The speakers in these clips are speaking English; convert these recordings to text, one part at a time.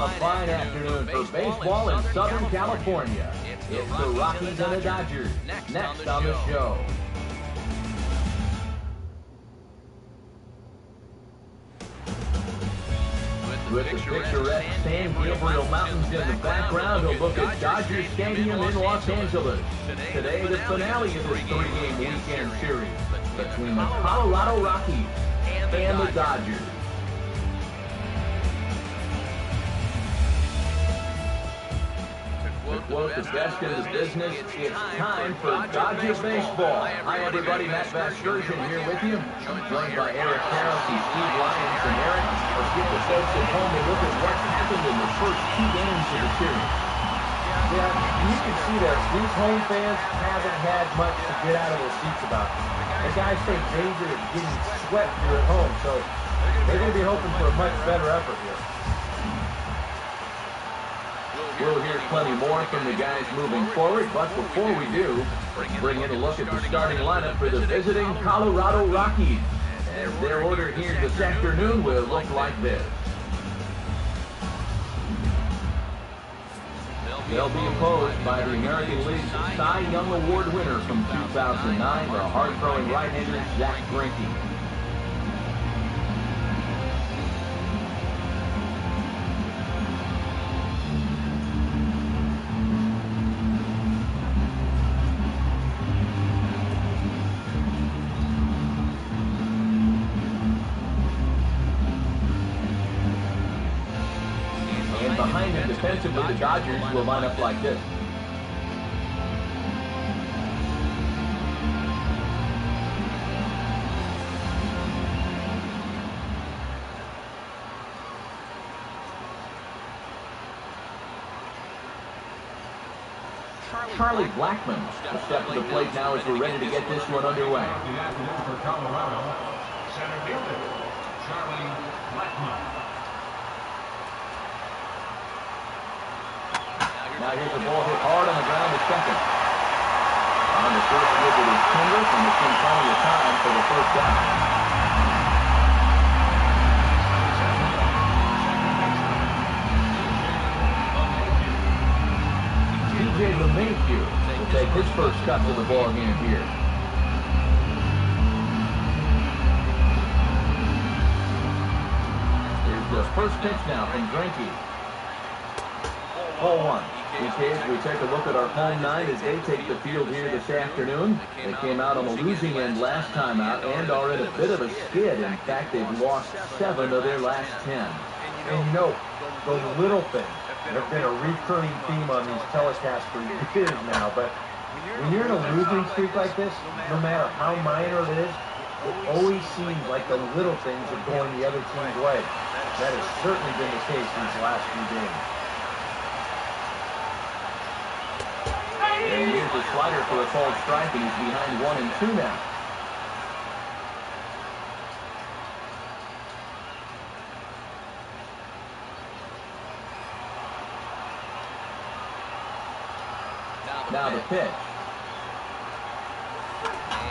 A fine afternoon for baseball in Southern California. It's the Rockies and the Dodgers. Next on the show. With the picturesque San Gabriel Mountains in the background, we'll look at Dodger Stadium in Los Angeles. Today, the finale of this three-game weekend series between the Colorado Rockies and the Dodgers. To quote the best in the business, it's time for Dodger baseball. Hi, everybody. Matt Vasgersian here with you. I'm joined by Eric Karros, Steve Lyons, and Eric. Let's get the folks at home a look at what's happened in the first two games of the series. Yeah, you can see that these home fans haven't had much to get out of their seats about. The guys take danger of getting swept here at home, so they're going to be hoping for a much better effort here. We'll hear plenty more from the guys moving forward, but before we do, let's bring in a look at the starting lineup for the visiting Colorado Rockies. As their order here this afternoon will look like this. They'll be opposed by the American League's Cy Young Award winner from 2009, the hard-throwing right-hander Zack Greinke. Behind him defensively, the Dodgers will line up like this. Charlie Blackmon will step to the plate now as we're ready to get this one underway. The afternoon for Colorado, center fielder Charlie Blackmon. Now here's the ball hit hard on the ground to second. On the first hit with his fingers, and it's been plenty of time for the first down. TJ LeMahieu will take his first cut to the ball game here. Here's the first pitch now from Greinke. 0-1. Okay, as we take a look at our home nine as they take the field here this afternoon. They came out on the losing end last time out and are in a bit of a skid. In fact, they've lost 7 of their last 10. And you know, those little things have been a recurring theme on these telecasts for years now. But when you're in a losing streak like this, no matter how minor it is, it always seems like the little things are going the other team's way. That has certainly been the case these last few games. And here's a slider for a called strike, and he's behind 1 and 2 now. Now the pitch.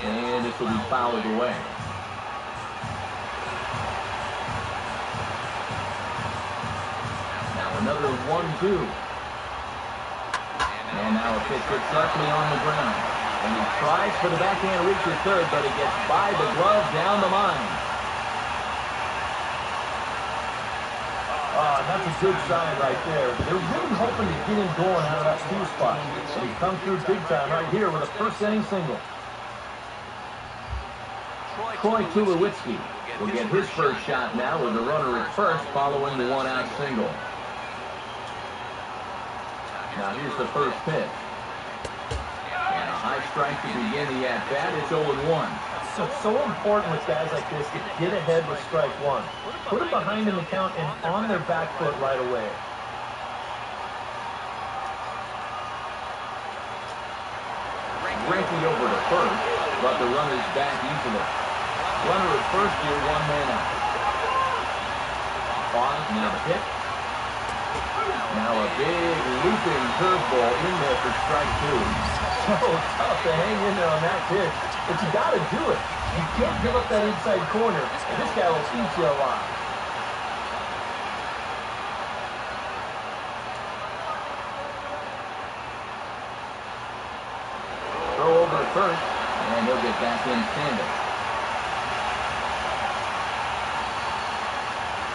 And this will be fouled away. Now another 1-2. And now a pitch hit sharply on the ground. And he tries for the backhand reach to third, but it gets by the glove down the line. That's a good sign right there. They're really hoping to get him going out of that 2 spot. And he comes through big time right here with a first-inning single. Troy Tulowitzki will get his first shot now with the runner at first following the 1-out single. Now here's the first pitch. And a high strike to begin the at-bat. It's 0-1. So important with guys like this to get ahead with strike 1. Put it behind in the count and on their back foot right away. Greinke over to first, but the runner's back easily. Runner at first here, 1 man out. Pause, now the hit. Now a big looping curveball in there for strike 2. So tough to hang in there on that pitch, but you got to do it. You can't give up that inside corner. This guy will eat you alive. first, and he'll get back in standing.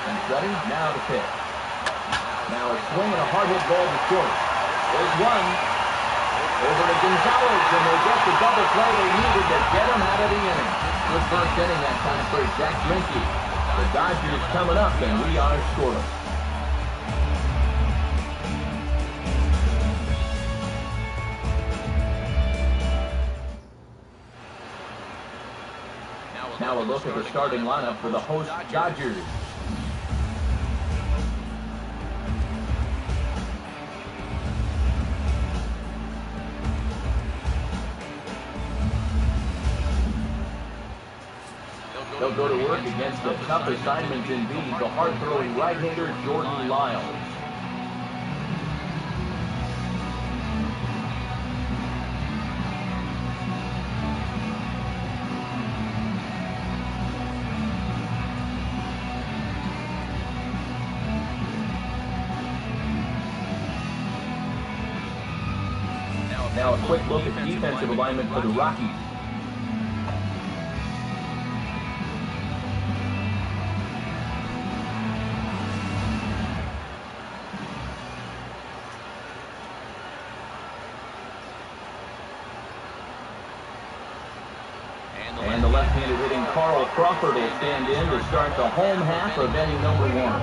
He's ready, now to pitch. Now a swing and a hard hit ball to short. There's one. Over to Gonzalez, and they get the double play they needed to get him out of the inning. Good first inning that time for Zach Greinke. The Dodgers coming up, and we are scoreless. Now a look at the starting lineup for the host Dodgers. They'll go to work against the tough assignment indeed, the hard-throwing right-hander Jordan Lyles. Now a quick look at the defensive alignment for the Rockies. And the left-handed hitting Carl Crawford will stand in to start the home half of inning number one.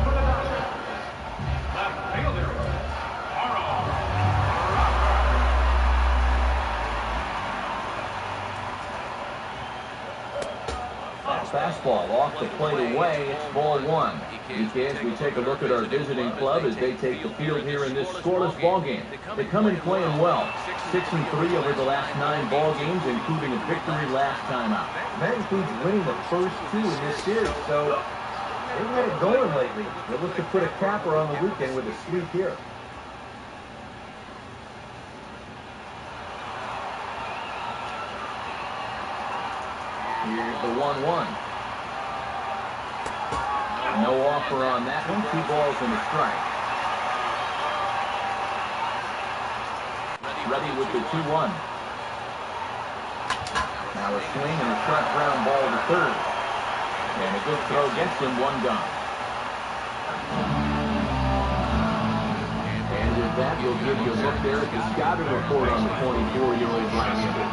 Fastball off the plate away. It's ball one. As we take a look at our visiting club as they take the field here in this scoreless ball game. They come in playing well. 6-3 over the last 9 ball games, including a victory last time out. That includes winning the first 2 in this series, so they've had it going lately. They look to put a capper on the weekend with a sweep here. Here's the 1-1. No offer on that one. 2 balls and a strike. Ready with the 2-1. Now a swing and a short ground ball to third. And a good throw gets him 1 down. And with that, we'll give you a look there at the scouting report on the 24-year-old right-hander.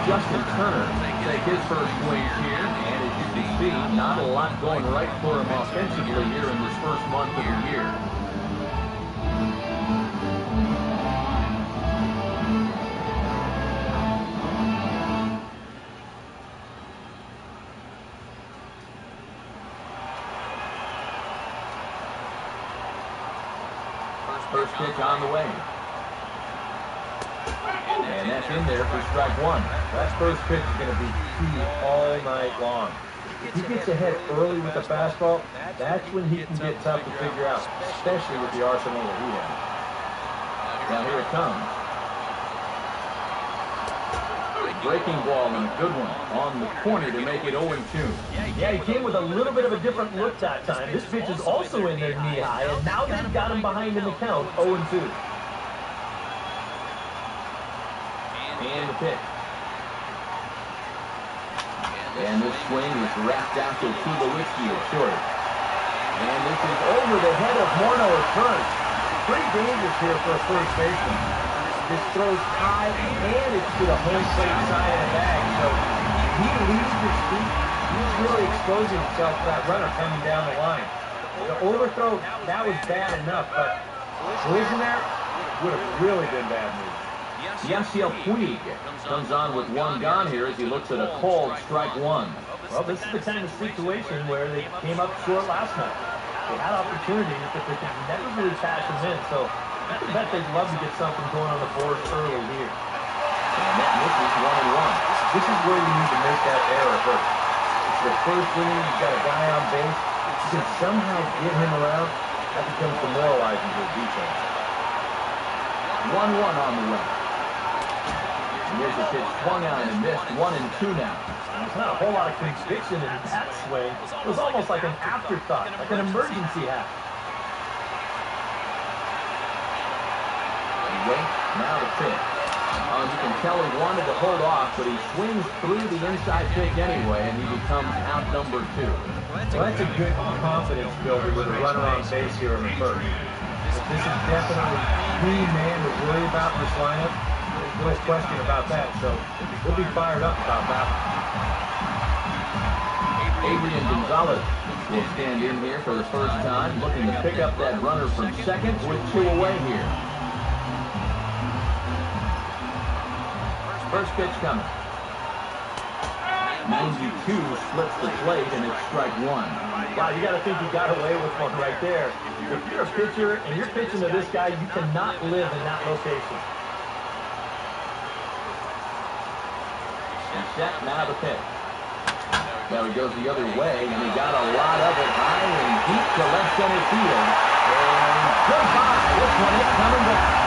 Justin Turner take his first swing here, and as you can see, not a lot going right for him offensively here in this first month of the year. First pitch on the way. And that's in there for strike 1. That first pitch is going to be key all night long. If he gets ahead early with the fastball, that's when he can get tough to figure out, especially with the arsenal that he has. Now here it comes. Breaking ball and a good one on the corner to make it 0-2. Yeah, he came with a little bit of a different look that time. This pitch is also in there knee-high, and now they've got him behind in the count, 0-2. And the pitch. And this swing is wrapped out to Tulowitzki at short. And this is over the head of Morneau at first. Pretty dangerous here for a first baseman. This throws high, and it's to the home plate side of the bag. So he leaves his feet. He's really exposing himself to that runner coming down the line. The overthrow, that was bad enough, but collision there would have really been bad news. Yasiel Puig comes on with 1 gone here as he looks at a called strike 1. Well, this is the kind of situation where they came up short last night. They had opportunities, but they could never really cash them in. So I bet they'd love to get something going on the board early here. And that misses 1-1. This is where you need to make that error first. It's the first inning, you've got a guy on base. You can somehow get him around. That becomes demoralizing to the defense. 1-1 on the way. Here's a pitch swung on and missed. 1-2 now. There's not a whole lot of conviction in that swing. It was almost like an afterthought, like an emergency hack. wait. Now the pitch. You can tell he wanted to hold off, but he swings through the inside pitch anyway, and he becomes out number 2. Well, that's a good confidence builder with a runner on base here in the first. This is definitely the man to worry about in this lineup. There's no question about that, so we'll be fired up about that. Adrian Gonzalez will stand in here for the first time, looking to pick up that runner from second with 2 away here. First pitch coming. 92 splits the plate, and it's strike 1. Wow, you got to think you got away with one right there. If you're a pitcher and you're pitching to this guy, you cannot live in that location. And set, now the pitch. Now he goes the other way, and he got a lot of it high and deep to left center field. And goodbye. This one is coming back.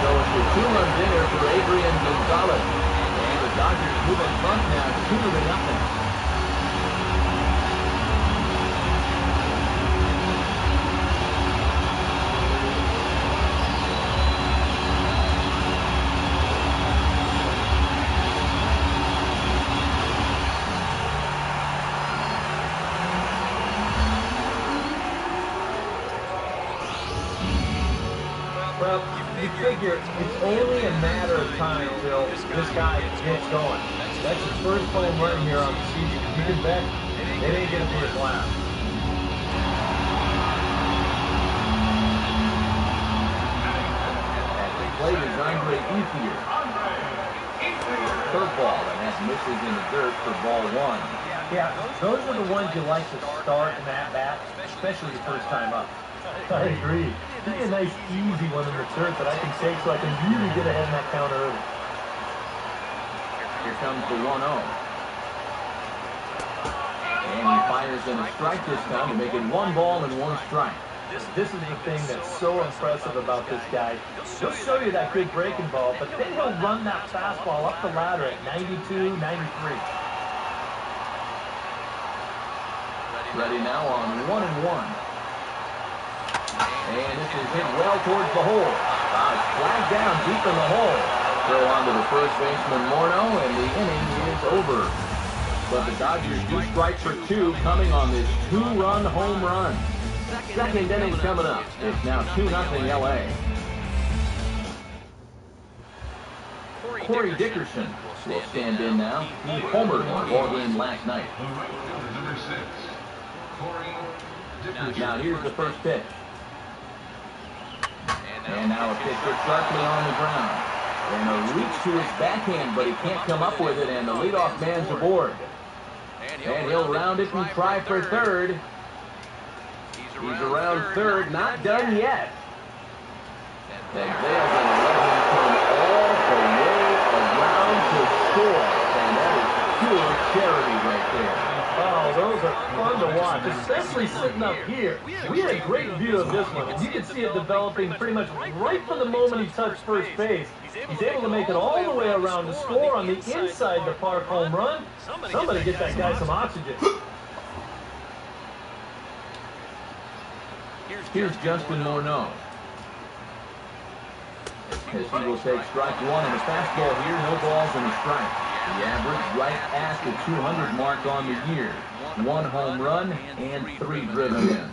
So it's a 2-run dinner for Adrian Gonzalez. And the Dodgers move in front now 2-0. Well, you figure it's only a matter of time until this guy gets going. That's his first home run here on the season. You can bet it ain't going to be his last. At the plate is Andre Ethier. Curveball, and that misses in the dirt for ball 1. Yeah, those are the ones you like to start in that bat, especially the first time up. I agree. Give me a nice, easy one in the dirt that I can take so I can really get ahead in that count early. Here comes the 1-0. And he fires in a strike this time to make it 1 ball and 1 strike. This is the thing that's so impressive about this guy. He'll show you that good breaking ball, but then he'll run that fastball up the ladder at 92, 93. Ready now on 1-1. And this is hit well towards the hole. It's flagged down deep in the hole. Throw on to the first baseman Morneau, and the inning is over. But the Dodgers do strike for 2 coming on this 2-run home run. Second inning coming up. It's now 2-0 LA. Corey Dickerson will stand in now. He homered on ball game last night. The right fielder, number 6, Corey Dickerson. Now here's the first pitch. And now a pitch hit sharply on the ground. And a reach to his backhand, but he can't come up with it, and the leadoff man's aboard. And he'll round it and try for third. He's around third, not done yet. And they're going to let him come all the way around to score. And that is pure charity right there. Oh, those are fun to watch, especially sitting up here. We had a great view of this one, and you can see it developing pretty much right from the moment he touched first base. He's able to make it all the way around to score on the inside the park home run. Somebody get that guy some oxygen. Here's Justin Morneau. As he will take strike 1 on the fastball here, no balls and a strike. The average right at the 200 mark on the year. 1 home run and 3 driven in.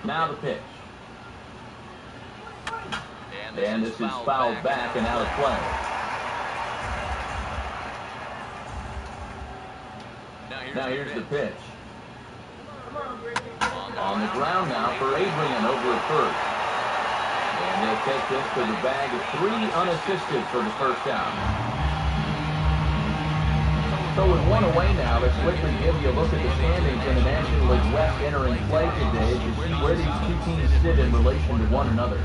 Now the pitch. And this is fouled back and out of play. Now here's the pitch. On the ground now for Adrian over at first. And they'll take this to the bag of 3 unassisted for the first out. So with 1 away now, let's quickly give you a look at the standings in the National League West entering play today to see where these 2 teams sit in relation to one another.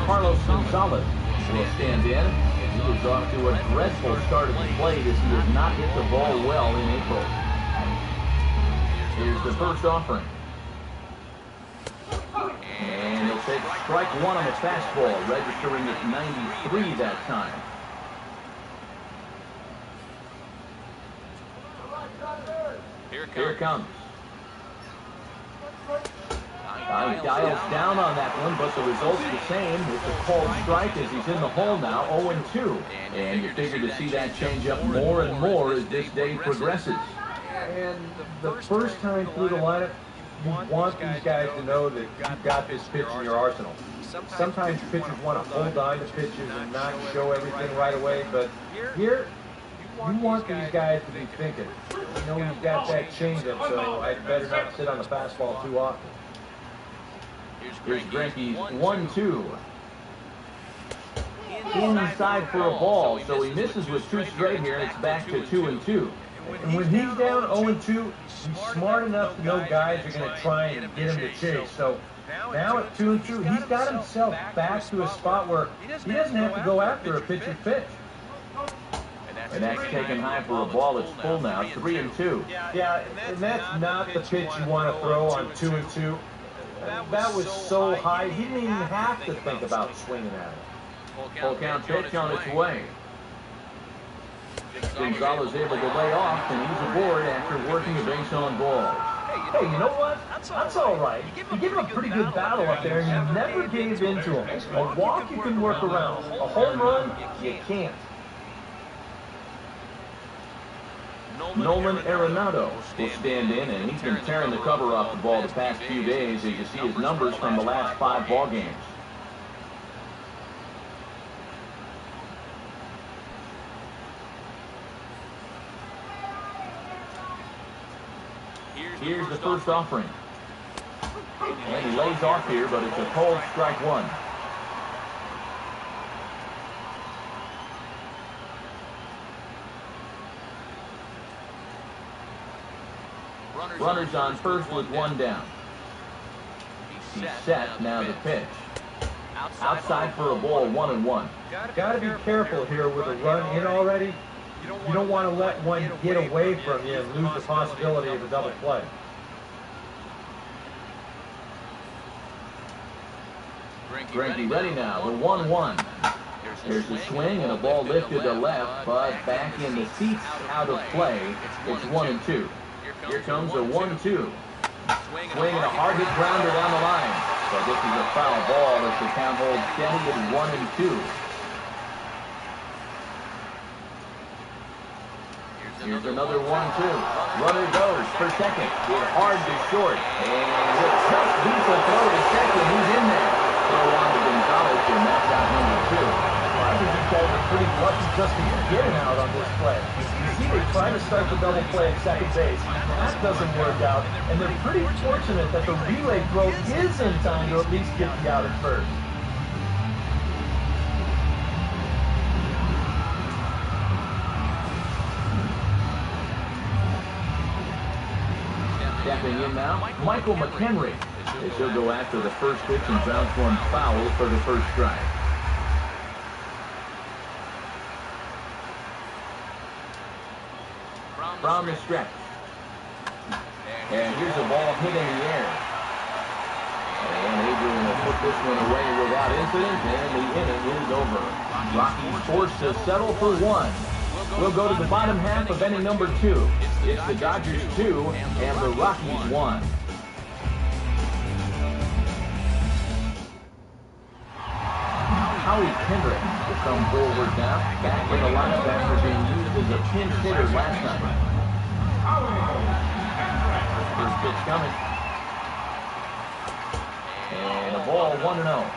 Carlos Gonzalez will stand in. He was off to a dreadful start of the plate as he has not hit the ball well in April. Here's the first offering. And he'll take strike 1 on the fastball, registering at 93 that time. Here it comes. He dials down on that one, but the result's the same. It's a called strike as he's in the hole now, 0-2. And you figure to see that change up more and more as this day progresses. And the first time through the lineup, you want these guys to know that you've got this pitch in your arsenal. Sometimes pitchers want to hold on to pitches and not show everything right away, but here, you want these guys to be thinking, you know, you've got that changeup, so I'd better not sit on the fastball too often. Here's Greinke's 1-2. Inside for a ball, so he misses with 2 straight here, and it's back to 2-2. And when he's down 0-2, he's smart enough to know guys are going to try and get him to chase. So now at 2-2, he's got himself back to a spot where he doesn't have to go after a pitcher's pitch. And that's taken high for a ball. It's full now, 3-2. Yeah, and that's not the pitch you want to throw on 2-2. That was so high, he didn't even have to think about swinging at it. Full count pitch on its way. Gonzalez able to lay off, and he's aboard after working a base on balls. Hey, you know what? That's all right. You give him a pretty good battle up there, and you never gave in to him. A walk you can work around. A home run, you can't. Nolan Arenado will stand in, and he's been tearing the cover off the ball the past few days as you see his numbers from the last 5 ball games. Here's the first offering. And he lays off here, but it's a cold strike 1. Runners on first with 1 down. He's set, now the pitch. Outside for a ball, 1-1. Got to be careful here with a run in already. You don't want to let one get away from you and lose the possibility of a double play. Greinke ready now, the 1-1. There's a swing and a ball lifted to left, but back in the seats, out of play. It's 1-2. Here comes a 1-2. Swing and a hard hit grounder down the line. But this is a foul ball as the count holds steady at 1-2. Here's another 1-2. Runner goes for second. Hit hard to short. And with a tough diesel throw to second, he's in there. Throw on to Gonzalez, and that's out number 2. I think these guys are pretty lucky just to get it out on this play. You see, they try to start the double play at second base. That doesn't work out, and they're pretty fortunate that the relay throw is in time to at least get the out at first. Stepping in now, Michael McHenry. As he'll go after the first pitch and grounds one foul for the first strike. From the stretch. And here's a ball hit in the air. And Adrian will put this one away without incident, and the inning is over. Rockies forced to settle for 1. We'll go to the bottom half of inning number 2. It's the Dodgers 2 and the Rockies 1. Howie Kendrick will come forward now, back in the lineup after being used as a pinch hitter last night. First pitch coming. And a ball, 1-0.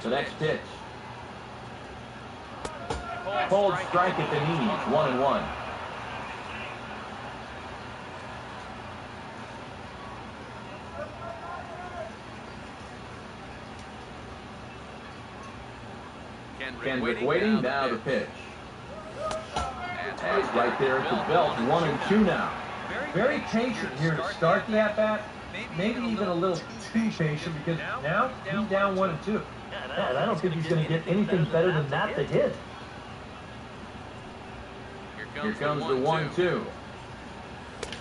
The next pitch. Cold strike at the knees, 1-1. Kendrick waiting, now the pitch. That's right there at the belt, 1-2 now. Very patient here to start the at-bat. Maybe even a little too patient because now he's down 1-2. And I don't think he's going to get anything better than that to hit. Here comes the 1-2.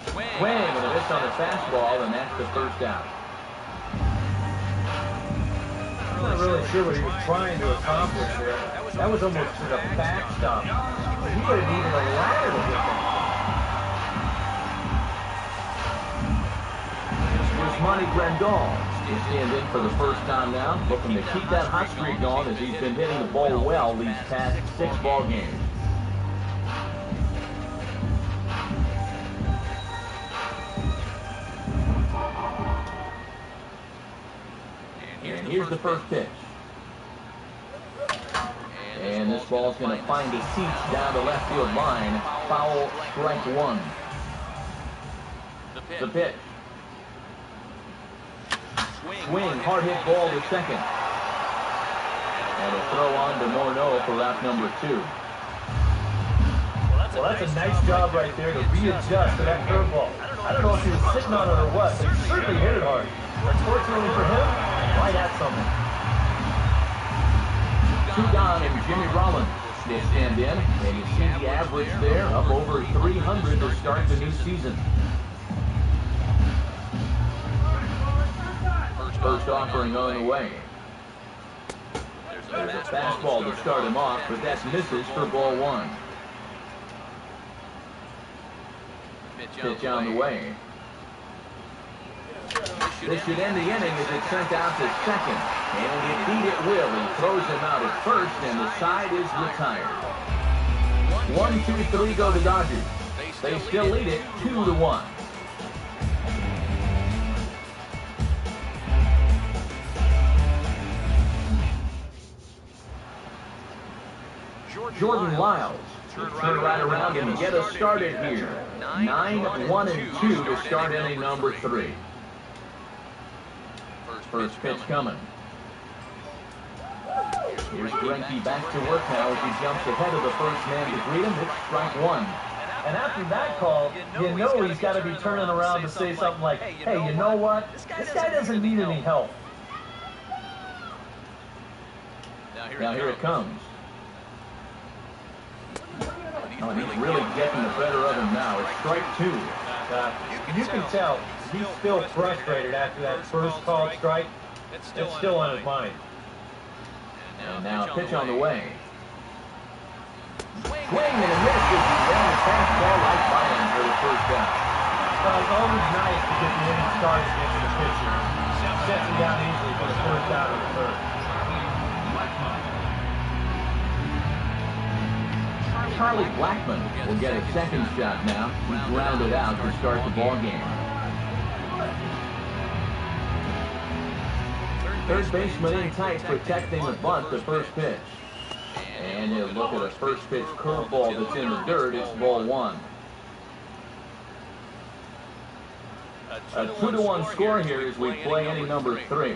Swing and a miss on the fastball, and that's the first out. I'm not really sure what he was trying to accomplish there. That was almost to the backstop. He would have needed a ladder to get that. Here's Monty Grandal. He's stand in for the first time now, looking to keep that hot streak going as he's been hitting the ball well these past 6 ball games. And here's the first pitch. And this ball's going to find a seat down the left field line. Foul, strike 1. The pitch. Swing, hard hit ball to second. And a throw on to Morneau for lap number 2. Well, that's a nice job right there to readjust to that curveball. I don't know if he was sitting on it or what, but he certainly hit it hard. Unfortunately for him, right at something. 2 down, and Jimmy Rollins will stand in, and you see the average there, up over 300 to start the new season. First offering on the way. There's a fastball to start him off, but that misses for ball 1. Pitch on the way. This should end the inning as it's sent out to second. And indeed it will. He throws him out at first, and the side is retired. 1, 2, 3 go to Dodgers. They still lead it 2-1. Jordan Lyles turn right around and get us started here. 9, 1, and 2 to start inning number 3. First pitch coming. Here's Greinke back to work now as he jumps ahead of the first man to greet him. It's strike 1. And after that call, you know he's got to be turning around to say something like, hey, you know what? This guy doesn't need any help. Now here it comes. Oh, and he's really getting the better of him now. It's strike 2. You can tell he's still frustrated after that first called strike. It's still on his mind. And now pitch on the way. Swing and a miss as he ran a fastball right by him for the first down. It's always nice to get the inning started against the pitcher. Sets him down easily for the first down of the third. Charlie Blackmon will get a second shot now. He's grounded out to start the ball game. Third baseman in tight, protecting the bunt, the first pitch. And you look at a first pitch curveball that's in the dirt. It's ball 1. A 2-1 score here as we play inning number 3.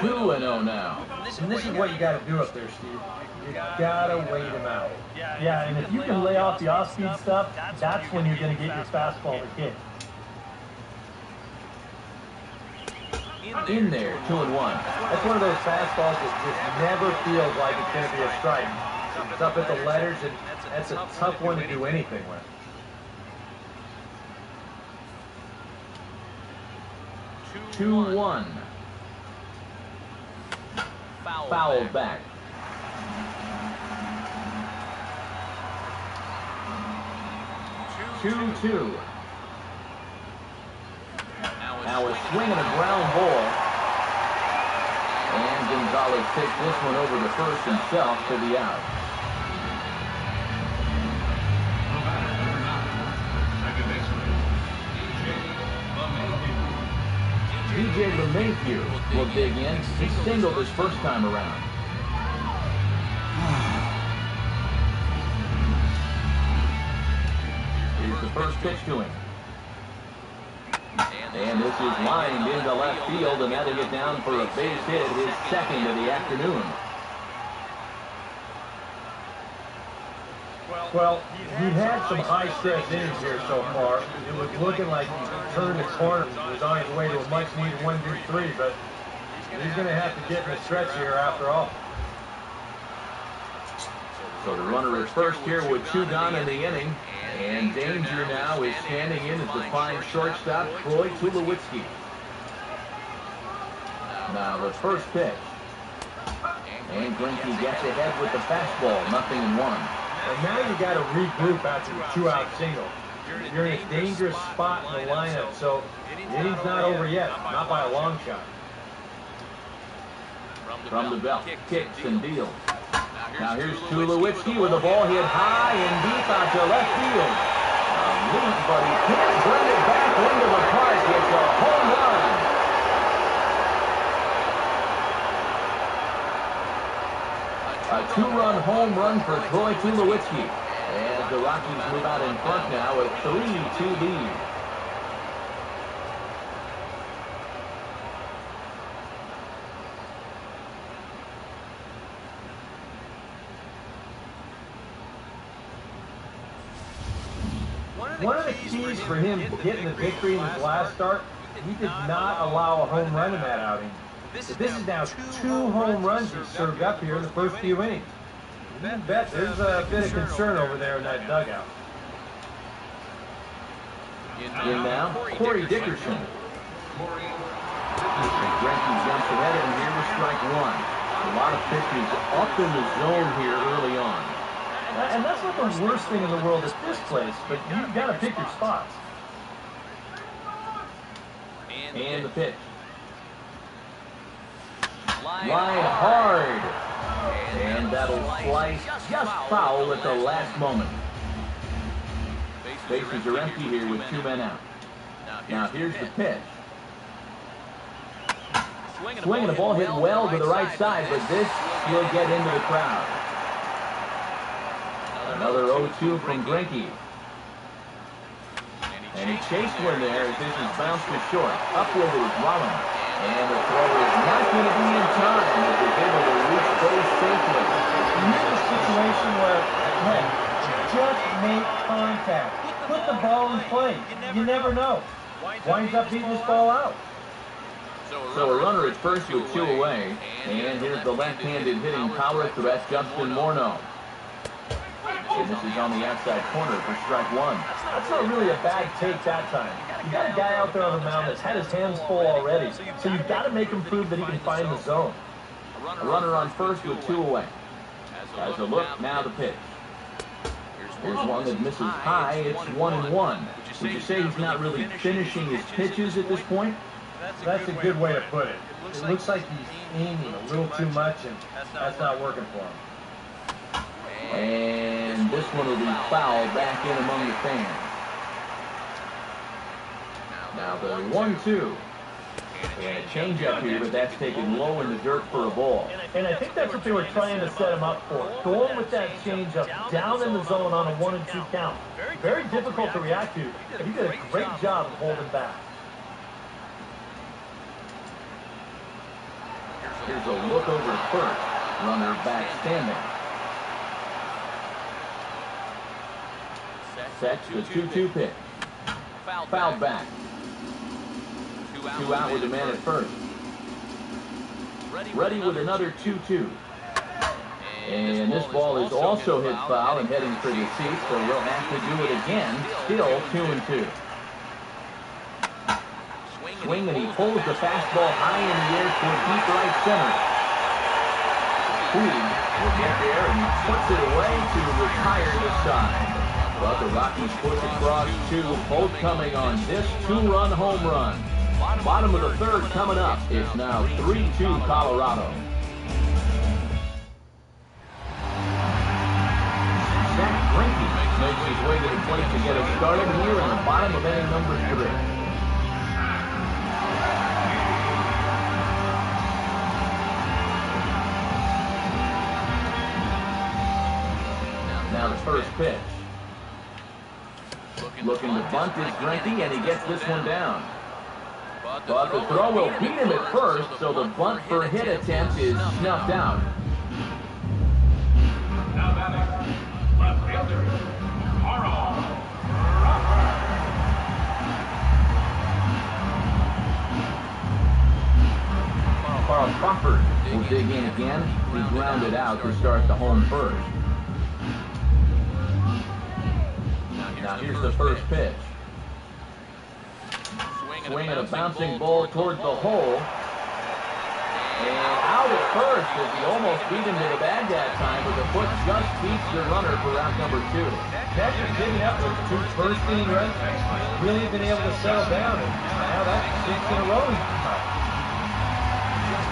2-0 now. And this is what you got to do up there, Steve. You got to wait him out. Yeah, and if you can lay off the off-speed stuff, that's when you're going to get your fastball to hit. In there, 2-1. That's one of those fastballs that just never feels like it's going to be a strike. It's up at the letters, and that's a tough one to do anything with. 2-1. Fouled back. 2-2. Now a swing and a ground ball. And Gonzalez takes this one over to first himself for the out. DJ LeMahieu will dig in. He singled his first time around. Here's the first pitch to him. And this is lined into left field, and that'll get down for a base hit, his second of the afternoon. Well, he had some high-stress innings here so far. It was looking like he turned the corner and was on his way to a much-needed 1-2-3, but he's going to have to get in the stretch here after all. So the runner at first here with 2 down in the inning. And danger now is standing in as the fine shortstop, Troy Tulowitzki. Now the first pitch. And Greinke gets ahead with the fastball, 0-1. And now you got to regroup after the 2-out single. You're in a dangerous spot in the lineup, so the inning's not over yet, not by a long shot. From the belt, kicks and deals. Now here's Tulowitzki with the ball hit high and deep out to left field. Leap, but he can't bring it back into the park. It's a home run. A 2-run home run for Troy Tulowitzki. As the Rockies move out in front now with 3-2 lead. One of the keys for him getting the victory in his last start, he did not allow a home run in that outing. But this is now 2 home runs he's served up here in the first few innings. You bet there's a bit of concern over there in that dugout. In now, Corey Dickerson. Greinke jumps ahead of him here with strike 1. A lot of pitches up in the zone here early on. And that's not the worst thing in the world at this place, but you've got to pick your spots. And the pitch. Line hard. And that'll slice just foul at the last moment. Bases are empty here with 2 men out. Now here's the pitch. Swinging the ball hit well to the right side, but this will get into the crowd. Another 0-2 from Greinke. And he chased one there as this is bounced to short. Up with it is Rollins. And the throw is not going to be in time as he's able to reach base safely. Here's a situation where, hey, just make contact. Put the ball in play. You never know. Winds up beating this ball out. So a runner at first with 2 away. And here's the left-handed hitting power threat, Justin Morneau. And this is on the outside corner for strike 1. That's not really a bad take that time. You got a guy out there on the mound that's had his hands full already, so you've got to make him prove that he can find the zone. A runner on first with 2 away. As a look, now the pitch. Here's one that misses high. It's 1-1. Would you say he's not really finishing his pitches at this point? That's a good way to put it. It looks like he's aiming a little too much, and that's not working for him. And this one will be fouled back in among the fans. Now the 1-2. And a changeup here, but that's taken low in the dirt for a ball. And I think that's what they were trying to set him up for. Going with that changeup down in the zone on a 1-2 count. Very difficult to react to, but he did a great job of holding back. Here's a look over at first. Runner back standing. Sets the 2-2 pitch. Fouled back. 2 out with a man at first. Ready with another 2-2. And this ball is also hit foul and heading for the seats, so we'll have to do it again. Still 2-2. Swing, and he pulls the fastball high in the air toward deep right center. Puig will get there and he puts it away to retire the side. But the Rockies push across 2, both coming on this 2-run home run. Bottom of the 3rd coming up. It's now 3-2 Colorado. Zach Greinke makes his way to the plate to get it started here in the bottom of inning number 3. Now the first pitch. Looking to bunt is Greinke, and he gets this one down. But the throw will beat him at first, so the bunt for a hit attempt is snuffed out. Now batting, left fielder, Carl Crawford will dig in again. He grounded out to start the home first. Now here's the first pitch. Swinging a bouncing ball towards the hole. And out at first as he almost beat him to the bag that time, but the foot just beats the runner for route number 2. After giving up those 2 first-inning runs, really been able to settle down, and now that's 6 in a row.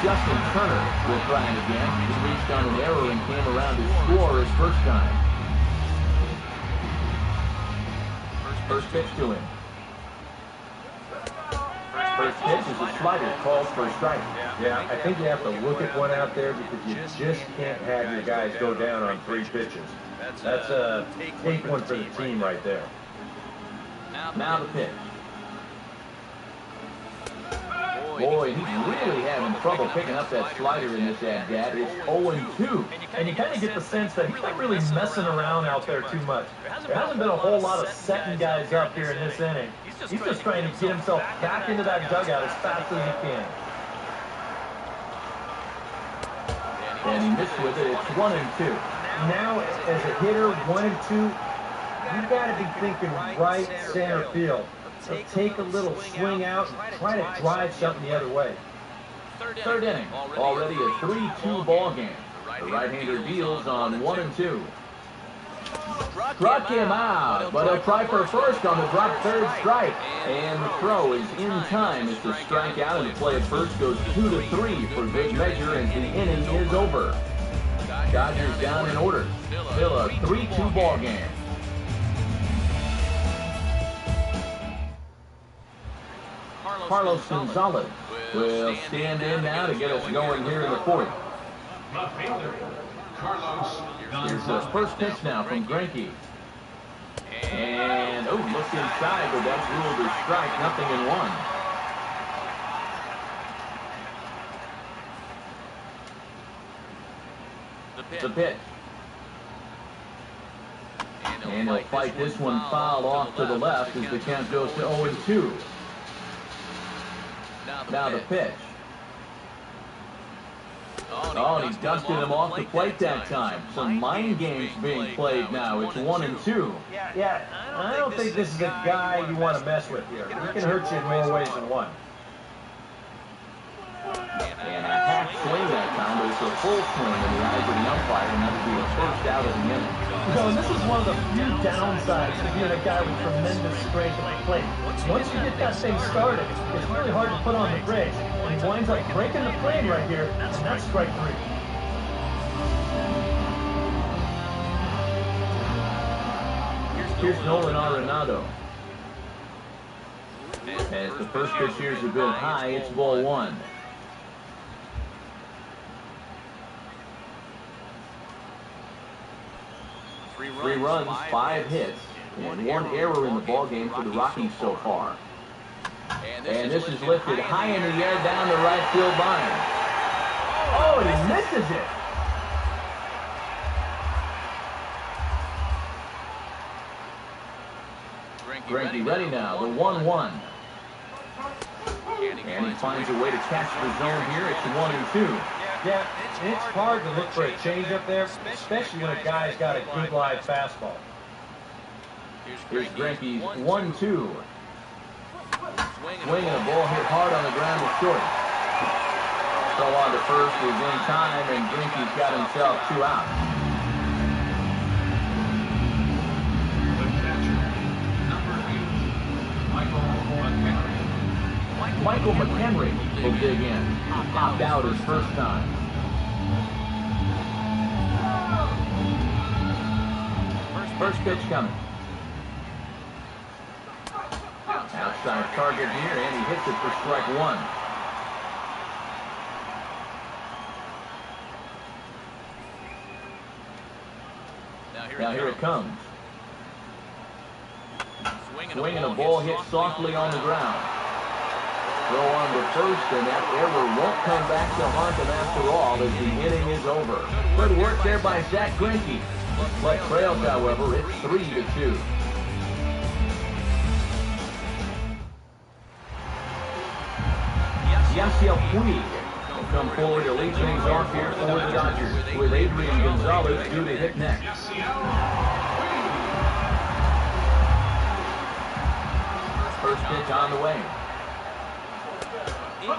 Justin Turner will try it again. He reached on an error and came around to score his first time. First pitch to him. First pitch is a slider, called for a strike. Yeah, I think you have to look at one out there because you just can't have your guys go down on 3 pitches. That's a take one for the team right there. Now the pitch. Boy, he's really having trouble picking up that slider in this at-bat. It's 0-2. And you kind of get the sense that he's not really messing around out there too much. There hasn't been a whole lot of setting guys up here in this inning. He's just trying to get himself back into that dugout as fast as he can. And he missed with it. It's 1-2. Now, as a hitter, 1-2, you've got to be thinking right center field. So take a little swing out and try to drive something the other way. Third inning. Already a 3-2 ball game. The right-hander deals on 1-2. Struck him out, but he'll try for first on the drop third strike. And the throw is in time as the strikeout and the play at first goes 2-3 for good measure as the inning is over. Dodgers down in order. Still a 3-2 ball game. Carlos Gonzalez will stand in now to get us going here in the 4th. The fielder, Carlos Here's the Gonzalez. first pitch now from Greinke. And, looks inside, but that's ruled a strike, nothing in 1. The pitch. And he'll fight this one foul off to the left as the count goes to 0-2. Now the pitch. Oh, and he dusted him off the plate that time. Some mind games being played now. It's 1-2. Yeah, I don't think this is a guy you want to mess with here. He can hurt you in more ways than one. And a half swing that time, but it's a full swing in the eyes of the umpire, and that'll be the first out of the inning. So this is one of the few downsides to being a guy with tremendous strength at the plate. Once you get that thing started, it's really hard to put on the brakes. And he winds up breaking the plane right here, and that's strike 3. Here's Nolan Arenado. As the first pitch here is a bit high, it's ball 1. Three runs, 5 hits, and 1 error in the ballgame for the Rockies so far. And this is lifted high in the air down the right field line. Oh, and he misses it. Greinke ready now, the 1-1. And he finds a way to catch the zone here. It's 1-2. Yeah, it's hard to look for a changeup there, especially when a guy's got a good live fastball. Here's Greinke's 1-2. Swinging a ball hit hard on the ground to short. Throw on to first is in time, and Greinke's got himself 2 out. The catcher, number 8, Michael Michael McHenry. McHenry will dig in. Popped out his first time. First pitch coming. Outside target here, and he hits it for strike 1. Now here it comes. Swinging a ball hit softly on the ground. Throw on to first, and that error won't come back to haunt them after all as the inning is over. Good work there by Zack Greinke. But trails, however, it's 3-2. Yasiel Puig will come forward to lead things off here for the Dodgers, with Adrian Gonzalez due to hit next. First pitch on the way.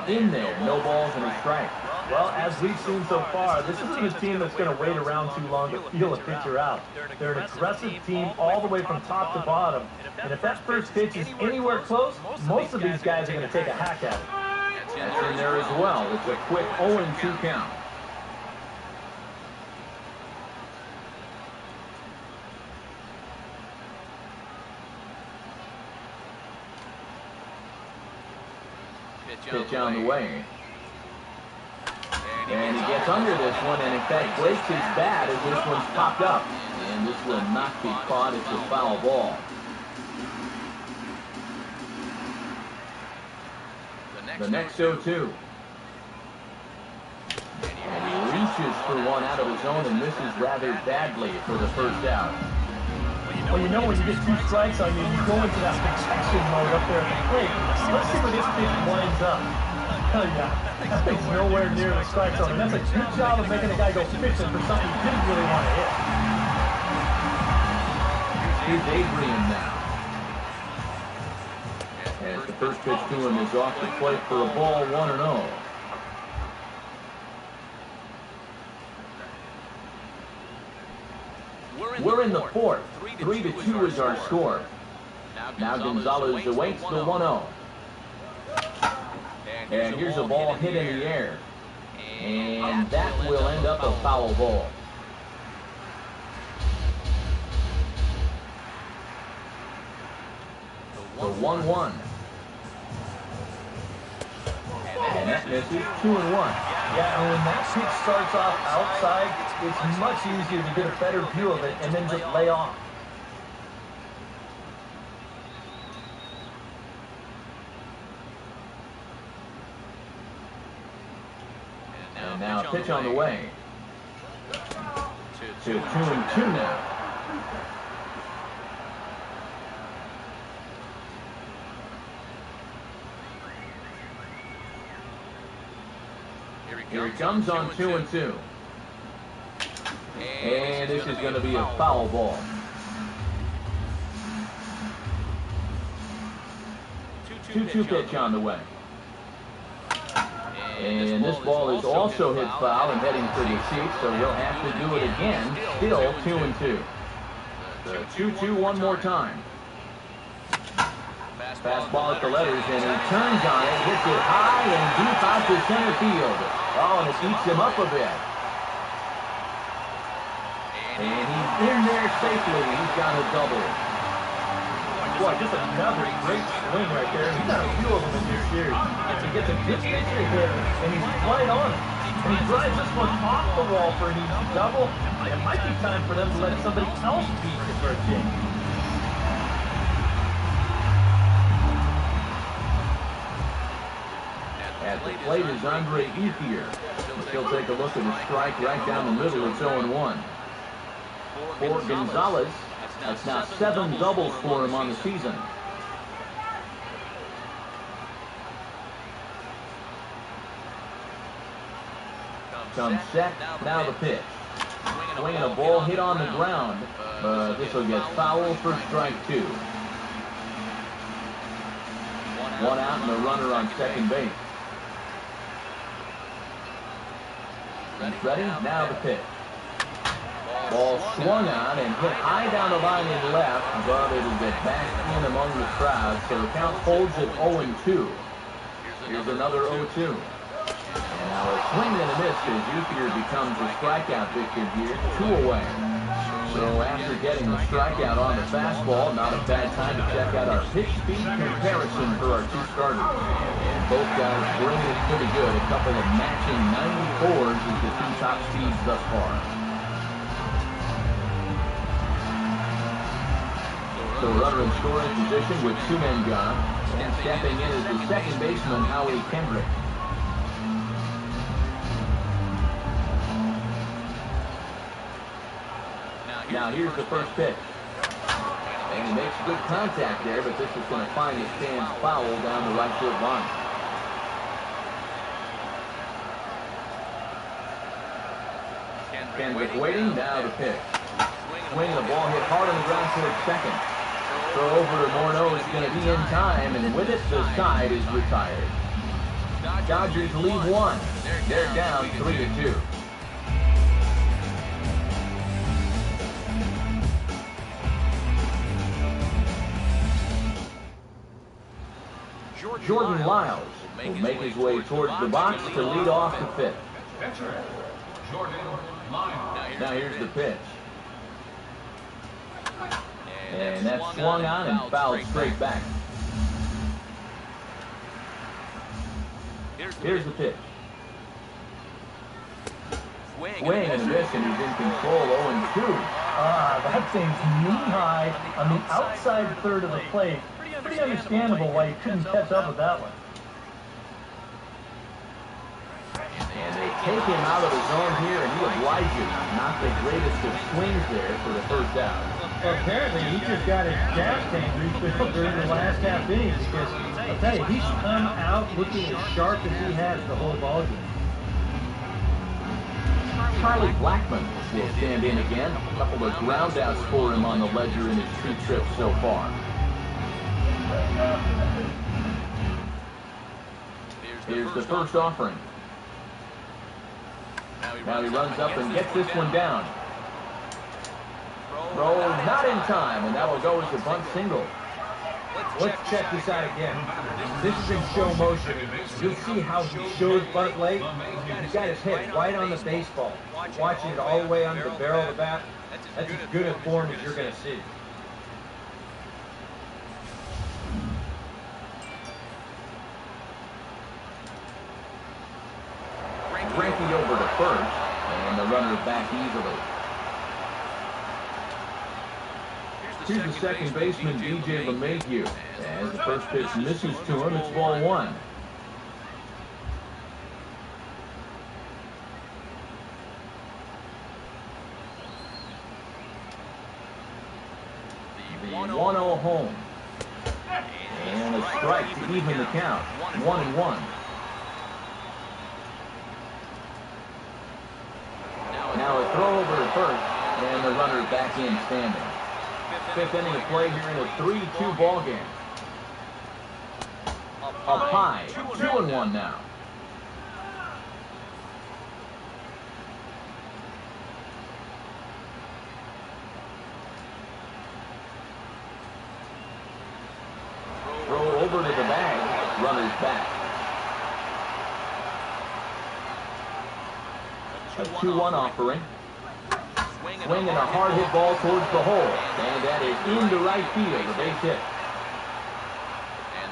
In there, no balls and a strike. Well, as we've seen so far, this isn't a team that's going to wait around too long to feel a pitcher out. They're an aggressive team all the way from top to bottom. And if that first pitch is anywhere close, most of these guys are going to take a hack at it. That's in there as well. It's a quick 0-2 count. Pitch on the way. And he gets under this one, and in fact breaks his bat as this one's popped up. And this will not be caught. It's a foul ball. The next 0-2. And he reaches for one out of his own and misses rather badly for the first out. Well, you know when you get 2 strikes on you, you go into that protection mode up there at the plate. Let's see where this pitch winds up. Oh, yeah, that thing's nowhere near the strike zone. And that's a good job of making a guy go pitching for something he didn't really want to hit. Here's Adrian now. As the first pitch to him is off the plate for a ball, 1-0. We're in the fourth. 3-2 is our score. Now Gonzalez awaits the 1-0. And here's a ball hit in the air. And that will end up a foul ball. The 1-1. And that misses 2-1. Yeah, and when that pitch starts off outside, it's much easier to get a better view of it and then just lay off. And now pitch on the way. To 2-2 now. Here he comes on 2-2. And this is going to be a foul ball. 2-2 pitch on the way. And this ball is also hit foul and heading for the seat, so he'll have to do it again. Still 2-2. The 2-2 one more time. Fastball at the letters, and he turns on it, hits it high and deep out to center field. Oh, and it eats him up a bit. And he's in there safely. He's got a double. Boy, just another great swing right there. He's got a few of them in this series. He gets a good pitcher here, and he's right on it. And he drives this one off the wall for an easy double. It might be time for them to let somebody else beat it for a change. At the plate is Andre Ethier. He'll take a look at the strike right down the middle. It's 0-1. For Gonzalez, that's now 7 doubles for him on the season. Comes set, now the pitch. Swinging a ball hit on the ground, but this will get foul for strike 2. 1 out and a runner on second base. He's ready, now the pitch. Ball swung on and hit high down the line in left, but it'll get back in among the crowd, so the count holds at 0-2. Here's another 0-2. And now a swing and a miss as Ethier becomes a strikeout victim here, 2 away. So after getting the strikeout on the fastball, not a bad time to check out our pitch speed comparison for our 2 starters. And both guys bring it pretty good. A couple of matching 94s is the 2 top speeds thus far. So runner in scoring position with 2 men gone. And stepping in is the second baseman, Howie Kendrick. Now here's the first pitch. And he makes good contact there, but this is going to find the stands foul down the right field line. Kendrick waiting, now the pitch. Swing, the ball hit hard on the ground towards second. Throw over to Morneau is going to be in time, and with it, the side is retired. Dodgers lead one. They're down 3-2. Jordan Lyles will make his way towards the box to lead off the fifth. Jordan Lyles. Now here's the pitch. And that's swung on and fouled straight back. Here's the pitch. Swing and a miss, and he's in control, 0-2. That thing's knee-high on the outside third of the plate. Pretty understandable why you couldn't catch up with that one. And they take him out of the zone here, and he obliges. Not the greatest of swings there for the first out. Well, apparently, he just got his gas tank refilled during the last half inning because, I'll tell you, he's come out looking as sharp as he has the whole ballgame. Charlie Blackmon will stand in again. A couple of groundouts for him on the ledger in his 2 trips so far. Here's the first offering. Now he runs up and gets this one down. Throw not in time, and that will go as a bunt single. Let's check this out again. This is in show motion. You'll see how he shows bunt late. He's got his head right on the baseball, watching it all the way under the barrel of the bat. That's as good a form as you're going to see. Greinke over to first, and the runner back easily. Here's the second baseman, DJ LeMahieu. As the first pitch misses to him, it's ball 1. The 1-0 home. And a strike to even the count. 1-1. Now a throw over to first, and the runner back in standing. Fifth inning of play here in a 3-2 ball game. Up high, 2-1 now. Throw over to the bag, runner's back. A 2-1 offering. Swing and a hard hit ball towards the hole. And that is into right field, a base hit.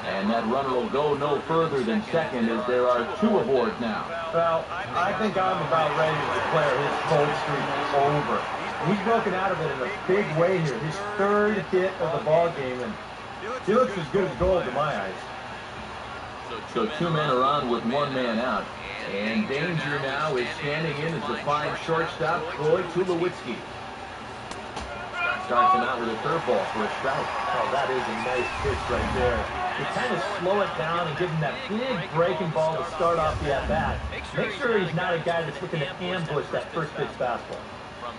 And that runner will go no further than second as there are 2 aboard now. Well, I think I'm about ready to declare his cold streak over. He's broken out of it in a big way here. His 3rd hit of the ball game, and he looks as good as gold to my eyes. So 2 men are on with 1 man out. And danger now is standing in as the fine shortstop, Troy Tulowitzki. Starts him out with a curveball for a strike. Oh, that is a nice pitch right there. You kind of slow it down and give him that big breaking ball to start off the at-bat. Make sure he's not a guy that's looking to ambush that first pitch fastball.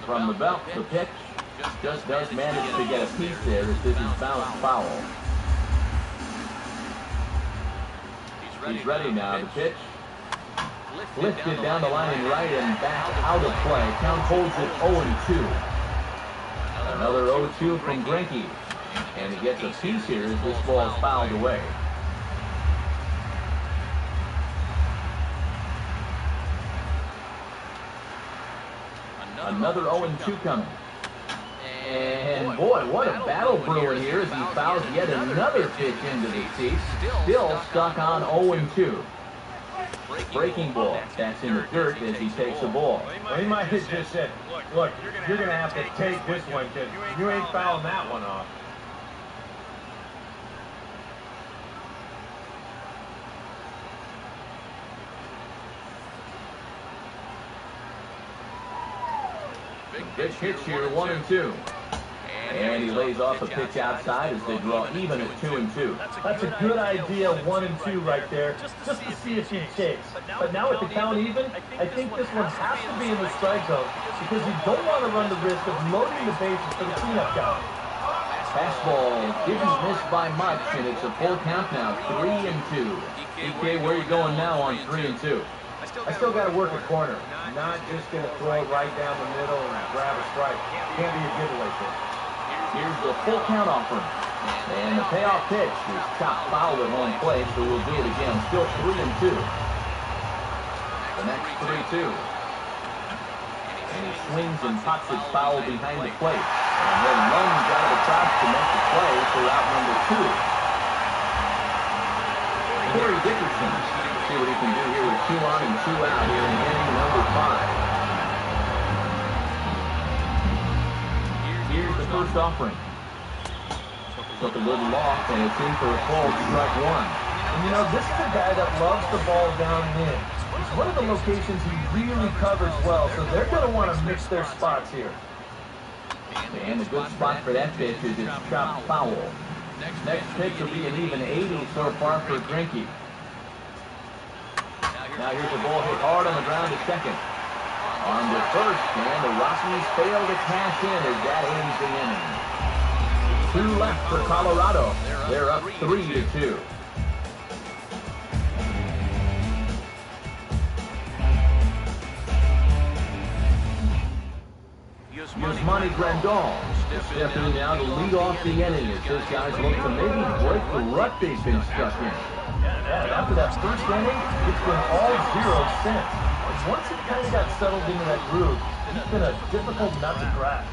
From the belt, the pitch just does manage to get a piece there as this is bounced foul. He's ready now, the pitch. Lifted down the line in right and back out of play. Count holds it 0-2. Another 0-2 from Greinke. And he gets a piece here as this ball is fouled away. Another 0-2 coming. And boy, what a battle brewing here as he fouls yet another pitch into the seats. Still stuck on 0-2. Breaking ball. That's in the dirt as he takes the ball. Well, he might have just said, look, you're going to have to take this one because you ain't fouling that one off. Big pitch here, 1-2. And he lays off a pitch outside as they draw even at 2-2. That's a good idea, 1-2 right there, just to see if he takes. But now with the count even, I think this one has to be in the strike zone because you don't want to run the risk of loading the bases for the cleanup guy. Fastball didn't miss by much, and it's a full count now, 3-2. DK, where are you going now on 3-2? I still got to work a corner. Not just going to throw it right down the middle and grab a strike. Can't be a giveaway pitch. Here's the full count offering. And the payoff pitch is chopped foul at home plate, so we'll do it again. Still 3-2. The next 3-2. And he swings and pops it foul behind the plate. And then lunges out of the crouch to make the play for out number 2. Gary Dickerson. See what he can do here with 2 on and 2 out here in inning number 5. Here's the first offering. Took a little off, and it's in for a call, strike 1. And you know, this is a guy that loves the ball down and in. It's one of the locations he really covers well, so they're going to want to mix their spots here. And a good spot for that pitch is it's chopped foul. Next pitch will be an even 80 so far for Greinke. Now here's a ball hit hard on the ground to second. On to first, and the Rockies fail to cash in as that ends the inning. 2 left for Colorado. They're up 3-2. Yasmani Grandal stepping now to lead off the inning as those guys look to maybe break the rut they've been stuck in. Yeah, after that first inning, it's been all 0 since. Once he kind of got settled into that groove, it's been a difficult nut to crack.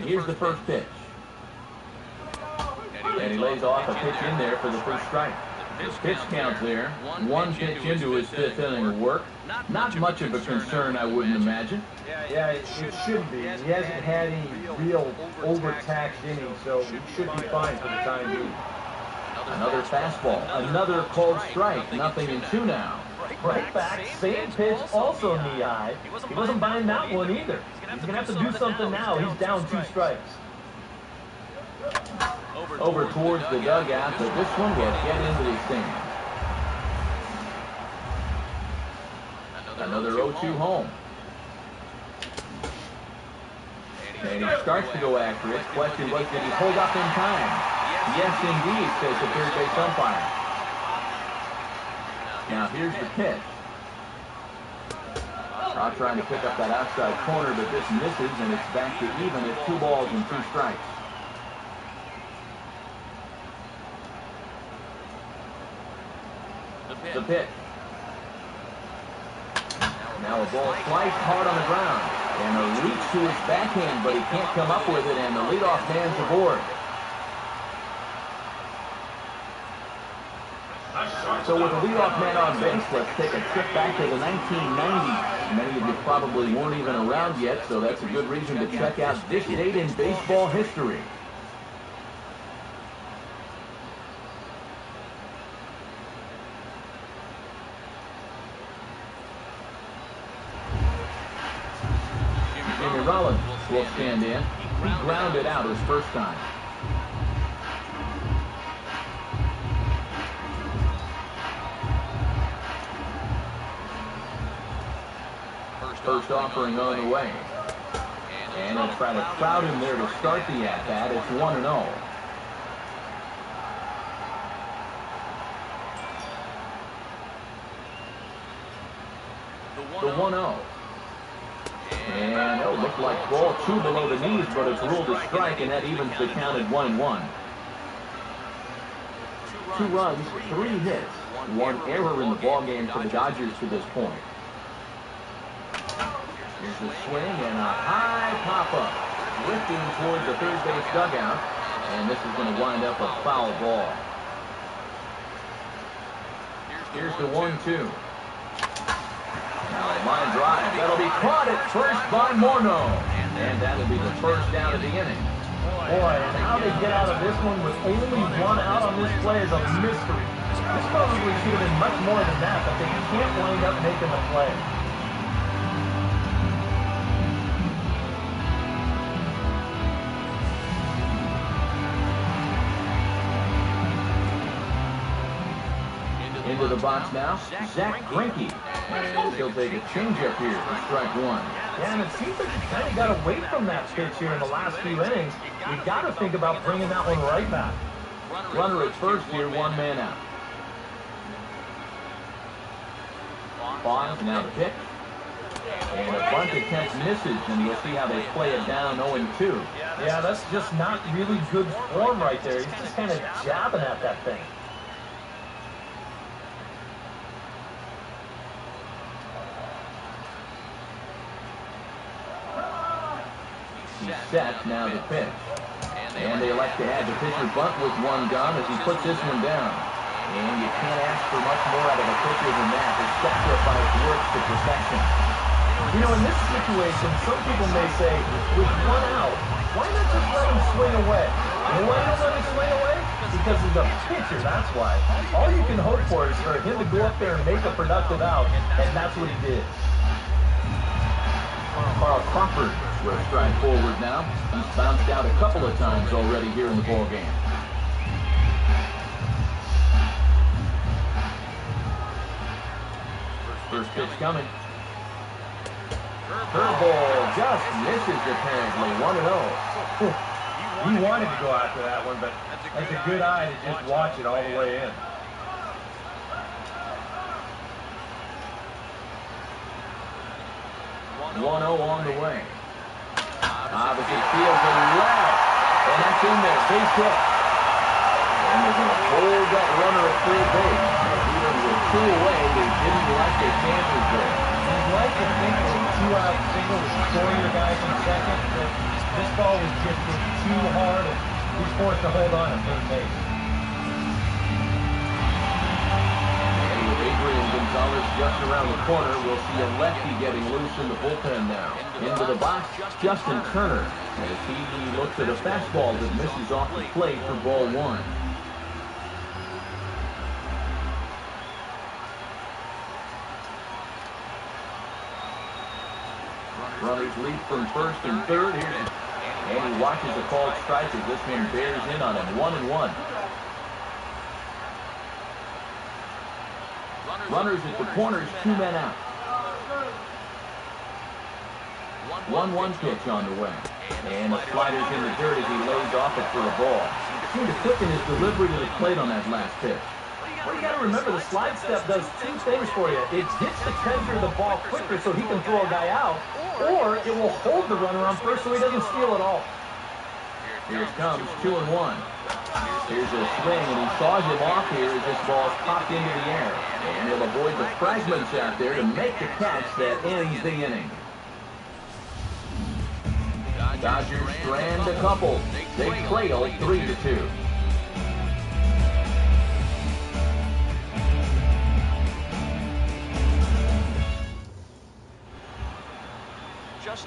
Here's the first pitch. And he lays off a pitch in there for the first strike. His pitch count there. 1 pitch into his 5th inning of work. Not much of a concern, I wouldn't imagine. Yeah, it shouldn't be. He hasn't had any real overtaxed innings, so he should be fine for the time being. Another fastball. Another called strike. 0-2 now. Right back, same pitch, also knee high. He wasn't buying that one either. He's going to have to do something now. He's down 2 strikes. Over towards the dugout, but this one will get into the stand. Another 0-2 home. And he starts to go after it. Question was, did he hold up in time? Yes, indeed, says the third base umpire. Now here's the pitch. Not trying to pick up that outside corner, but this misses, and it's back to even at 2 balls and 2 strikes. The pitch. Now a ball sliced hard on the ground, and a reach to his backhand, but he can't come up with it, and the leadoff man's aboard. So with a leadoff man on base, let's take a trip back to the 1990s. Many of you probably weren't even around yet, so that's a good reason to check out this date in baseball history. Jimmy Rollins will stand in. He grounded out his first time. First offering on the way. And he'll try to crowd him there to start the at-bat. It's 1-0. the 1-0. And it looked like ball 2 below the knees, but it's ruled a strike, and that evens the count at 1-1. 2 runs, 3 hits, 1 error in the ballgame for the Dodgers to this point. Here's a swing and a high pop-up, lifting towards the third base dugout, and this is going to wind up a foul ball. Here's the 1-2. Now a line drive. That'll be caught at first by Morneau. And that'll be the first down of the inning. Boy, and how they get out of this one with only 1 out on this play is a mystery. This probably should have been much more than that, but they can't wind up making the play. Into the box now, Zach Greinke. And he'll take a changeup here for strike 1. Yeah, and it seems like you kind of got away from that pitch here in the last few innings. You got to think about bringing that one right back. Runner at first here, 1 man out. Bonds now the pitch. And a bunt attempt misses, and you'll see how they play it down 0-2. Yeah, that's just not really good form right there. He's just kind of jabbing at that thing. He's set, now the pitch. And they elect to add the pitcher bunt with 1 gone as he puts this one down. And you can't ask for much more out of a pitcher than that. His sacrifice works to perfection. You know, in this situation, some people may say, with 1 out, why not just let him swing away? You know why you don't let him swing away? Because he's a pitcher, that's why. All you can hope for is for him to go up there and make a productive out, and that's what he did. Carl Crawford will stride forward now. He's bounced out a couple of times already here in the ballgame. First pitch coming. Curveball just misses apparently. 1-0. He wanted to go after that one, but that's a good eye to just watch it all the way in. 1-0 on the way. Opposite field to left. And that's in there. Base hit. And they're going to hold that runner at third base. Even with 2 away, they didn't like their chances there. You'd like to think that a 2-out single would score your guy from second, but this ball was just too hard, and he's forced to hold on at third base. Adrian Gonzalez just around the corner. We'll see a lefty getting loose in the bullpen now. Into the box, Justin Turner, as he looks at a fastball that misses off the plate for ball 1. Runners lead from first and third here. And he watches a called strike as this one bears in on him. 1-1. Runners at the corners, 2 men out. 1-1 pitch on the way. And the slider's in the dirt as he lays off it for a ball. Seemed to quicken his delivery to the plate on that last pitch. Well, you got to remember, the slide step does 2 things for you. It gets the tender of the ball quicker so he can throw a guy out, or it will hold the runner on first so he doesn't steal it all. Here it comes, 2-1. Here's a swing, and he saws him off here as this ball's popped into the air. And he'll avoid the fragments out there to make the catch that ends the inning. Dodgers strand a couple. They trail 3-2.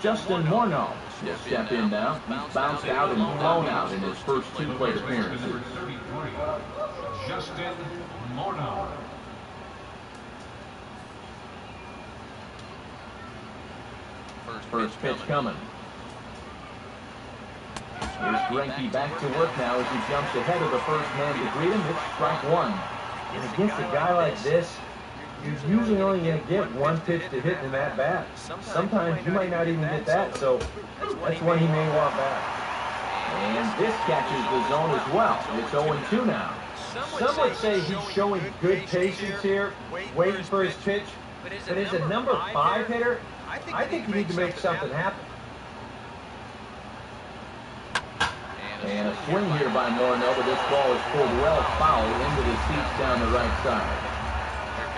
Justin Morneau will step in now. He's bounced out and blown out in his first 2 plate appearances. Justin Morneau. First pitch coming. Here's Greinke back to work now as he jumps ahead of the first man to greet him. It's strike 1. And against a guy like this, you're usually only going to get 1 pitch to hit in that bat. Sometimes you might not even get that, so that's one he may want back. And this catches the zone as well. It's 0-2 now. Some would say he's showing good patience here, waiting for his pitch. But as a number 5 hitter, I think you need to make something happen. And a swing here by Morneau, but this ball is pulled well foul into the seats down the right side.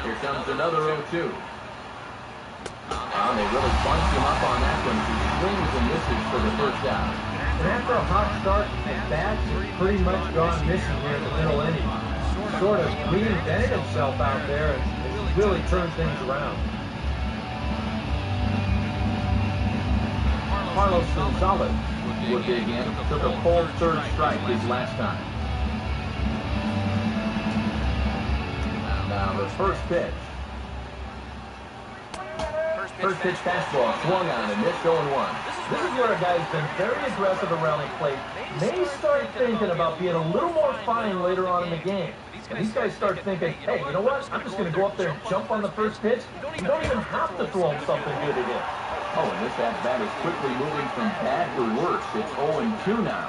Here comes another 0-2. They really bunched him up on that one. He swings and misses for the first out. And after a hot start, the bats have pretty much gone missing here in the middle inning. Sort of reinvented himself out there and really turned things around. Carlos Gonzalez would dig in, took a full third strike his last time. Now the first pitch. First pitch fastball swung on and missed 0-1. This is where a guy's been very aggressive around the plate. May start thinking about being a little more fine later on in the game. And these guys start thinking, hey, you know what? I'm just going to go up there and jump on the first pitch. You don't even have to throw him something good to hit. Oh, and this at-bat is quickly moving from bad to worse. It's 0-2 now.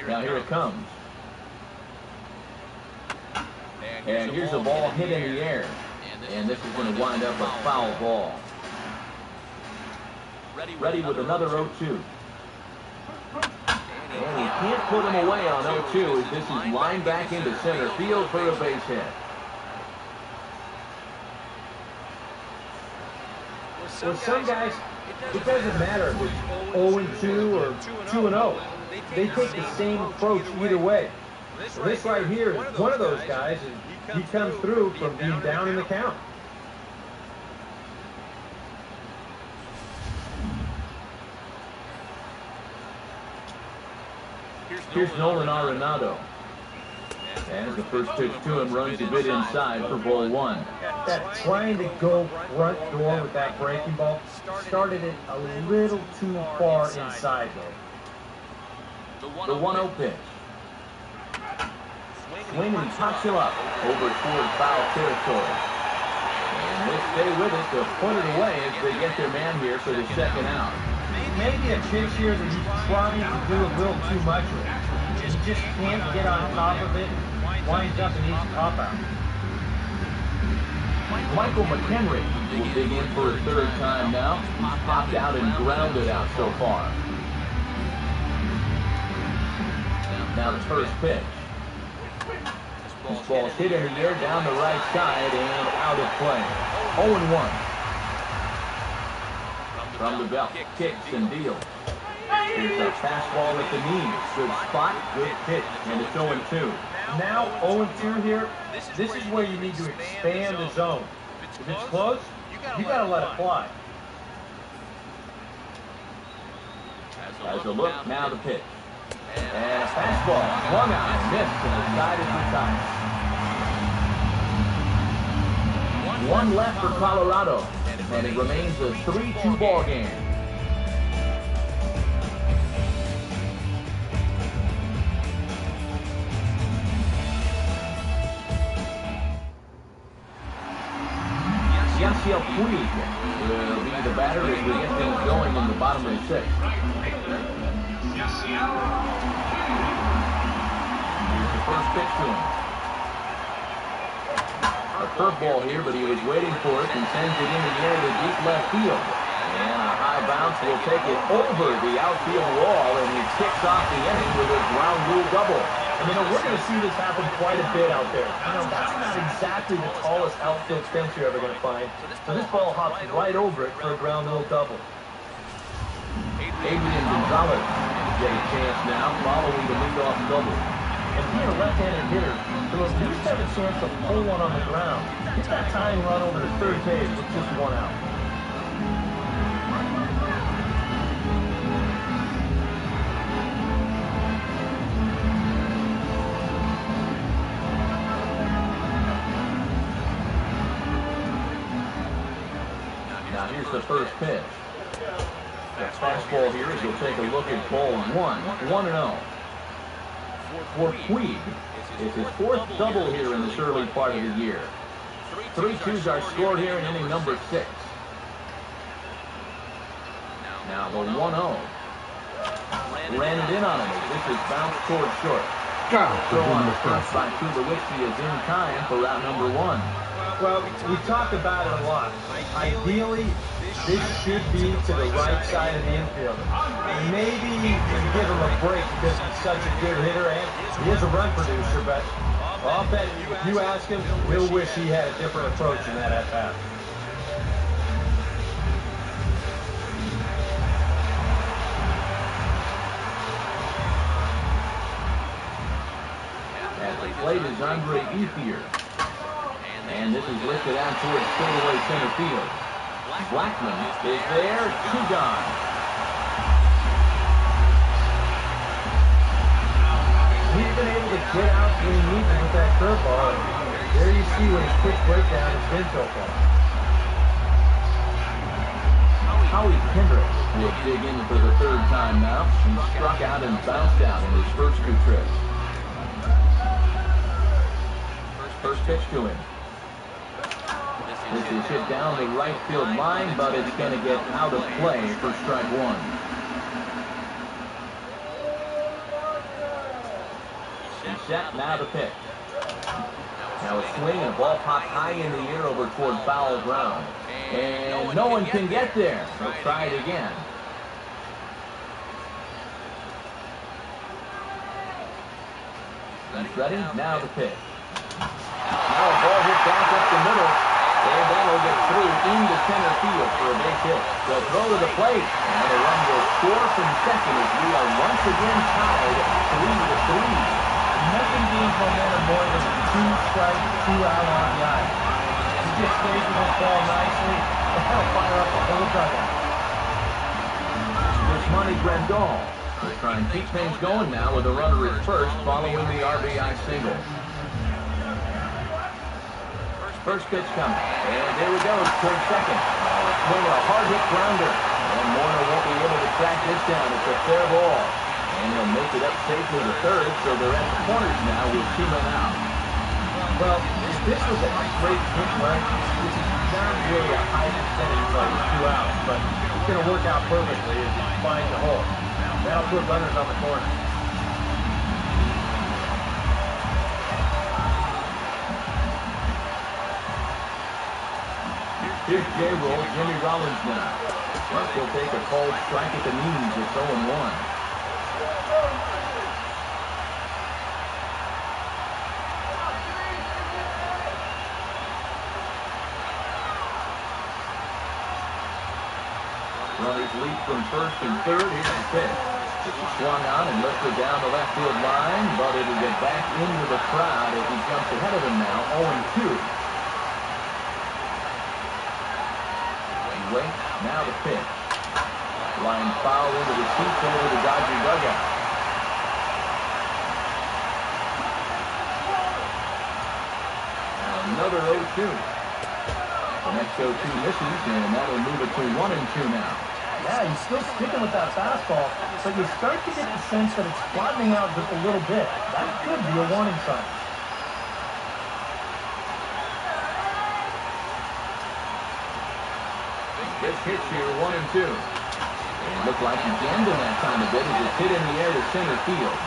Now here it comes. And here's a ball hit in the air. And this is going to wind up a foul ball. Ready with another 0-2. And he can't put him away on 0-2 as this is lined back into center field for a base hit. With some guys, it doesn't matter if it's 0-2 or 2-0. They take the same approach either way. So this right here is one of those guys, and he comes through from being down in the count. Here's Nolan Arenado. And the first pitch to him runs a bit inside for ball one. That trying to go front door with that breaking ball started it a little too far inside, though. The 1-0 pitch. Swing and touch him up over toward foul territory. And they stay with it to put it away as they get their man here for the second out. Maybe a pitch here that he's trying to do a little too much with. He just can't get on top of it. Winds up and needs a pop out. Michael McHenry will dig in for a third time now. He's popped out and grounded out so far. Now the first pitch. This ball's hit in the air down the right side and out of play. 0-1. From the belt, kicks and deals. Here's a fastball at the knees. Good spot, good pitch, and it's 0-2. Now 0-2 here. This is where you need to expand the zone. If it's close, you got to let it fly. Has a look, now the pitch. And a fastball, swung on and missed, and the side is retired. One left for Colorado, and it remains a 3-2 ball game. Yasiel Puig will be the batter as we get things going in the bottom of the sixth. Here's the first pitch to him. A curveball here, but he was waiting for it and sends it in the air to deep left field. And a high bounce will take it over the outfield wall, and he kicks off the inning with a ground rule double. And, we're going to see this happen quite a bit out there. That's not exactly the tallest outfield fence you're ever going to find. So this ball hops right over it for a ground rule double. Adrian Gonzalez get a chance now following the leadoff double. And being a left-handed hitter, to at least have a chance to pull one on the ground, get that tying run over to third base with just one out. Now here's the first pitch. The fastball here as we'll take a look at ball one. 1-0. For Puig, it's his fourth double here in this early part of the year. 3-2s are scored here in inning number 6. Now the 1-0. Ran it in on him as this is bounced toward short. Throw on the front by Tulowitzki is in time for route number 1. Well, we talk about it a lot. Ideally, this should be to the right side of the infield. Maybe you give him a break because he's such a good hitter and he is a run producer, but I'll bet if you ask him, he'll wish he had a different approach in that at-bat. At the plate is Andre Ethier. And this is lifted out towards straightaway center field. Blackmon is there, 2 gone. He's been able to get out when he needs it with that curveball. There you see what his quick breakdown has been so far. Howie Kendrick will dig in for the 3rd time now. He struck out and bounced out in his first 2 trips. First pitch to him. This is hit down the right field line, but it's going to get out of play for strike 1. He's set, now the pitch. Now a swing and a ball popped high in the air over toward foul ground. And no one can get there. He'll try it again. He's ready, now the pitch. Now a ball hit back up the middle. And that'll get through into center field for a base hit. They'll throw to the plate, and the run will score from second as we are once again tied 3-3. Nothing gains momentum more than 2 strike, 2 out RBI. He just stays with his ball nicely, and that'll fire up the whole dugout. It's Monty Grandal. They'll try and keep things going now with a runner at first following the RBI single. First pitch coming, and there we go, towards second. Swing a hard hit grounder, and Morner won't be able to track this down. It's a fair ball, and he'll make it up safely to third, so they're at the corners now with 2 men out. Well, if this was a great hit run, this is not really a high percentage of 2 outs, but it's going to work out perfectly as he finds the hole. That'll put runners on the corner. Here's J-roll, Jimmy Rollins now. Plus he'll take a cold strike at the knees. It's 0-1. Runners leap from first and third. Here's the pitch. This is swung on and lifted down the left field line, but it'll get back into the crowd as he jumps ahead of them now, 0-2. Wait, now the pitch. Line foul into the seats over the Dodger dugout. Now another 0-2. The next 0-2 misses, and that'll move it to 1-2 now. Yeah, he's still sticking with that fastball, but you start to get the sense that it's flattening out just a little bit. That could be a warning sign. Gets hit here, 1-2. And it looked like he's ending that time a bit as it's hit in the air to center field.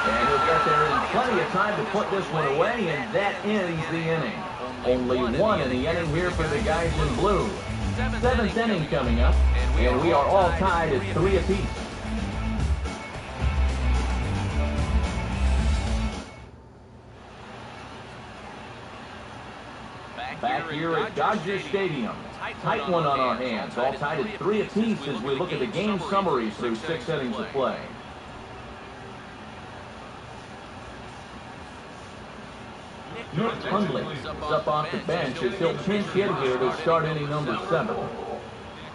And he'll get there in plenty of time to put this one away, and that ends the inning. Only 1 in the inning here for the guys in blue. 7th inning coming up, and we are all tied at 3 apiece. Back here at Dodger Stadium. Tight one on our hands, all tied at 3 apiece as we look at the game summaries through 6 innings of play. Nick Hundley is up off the bench as he'll pinch hit here to start inning number 7.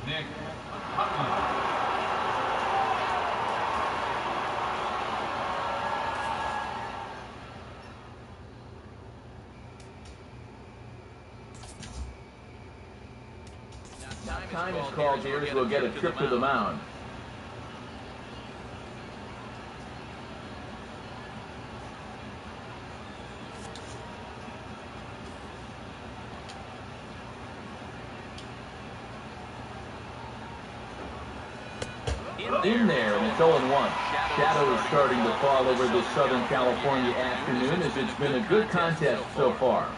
Nick Hundley. Time is called here as we'll get a trip to the mound. In there, and it's 0-1. Shadow is starting to fall over this Southern California afternoon as it's been a good contest so far.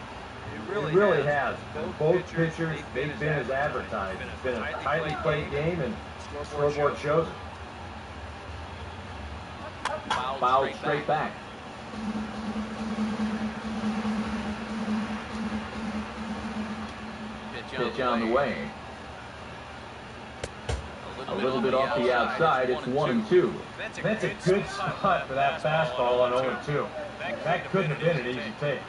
It really has. Both pitchers, they've been as advertised. It's been a tightly played game, and the scoreboard shows it. Fouled straight back. Pitch on the way. A little bit off the outside, it's 1-2. That's a good spot for that fastball on 0-2. That couldn't have been an easy take.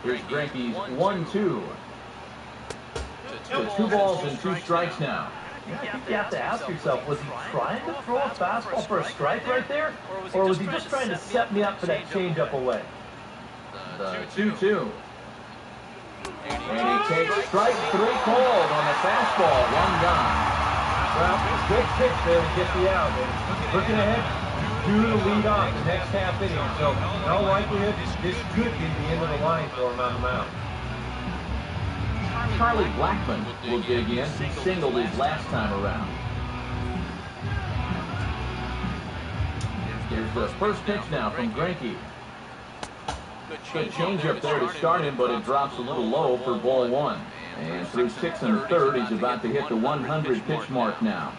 Here's Greinke's 1-2. So 2 balls and 2 strikes now. I think you have to ask yourself, was he trying to throw a fastball for a strike right there? Or was he just trying to set me up for that changeup away? The 2-2. And he takes strike 3 called on the fastball, 1 gone. Well, good pitch there to get the out. And looking ahead, due to lead off the next half inning. So, in all likelihood, this could be the end of the line for him on the mound. Charlie Blackmon will dig in. He singled his last time around. Here's the first pitch now from Greinke. Good changeup there to start him, but it drops a little low for ball 1. And through 6 1/3, he's about to hit the 100 pitch mark now.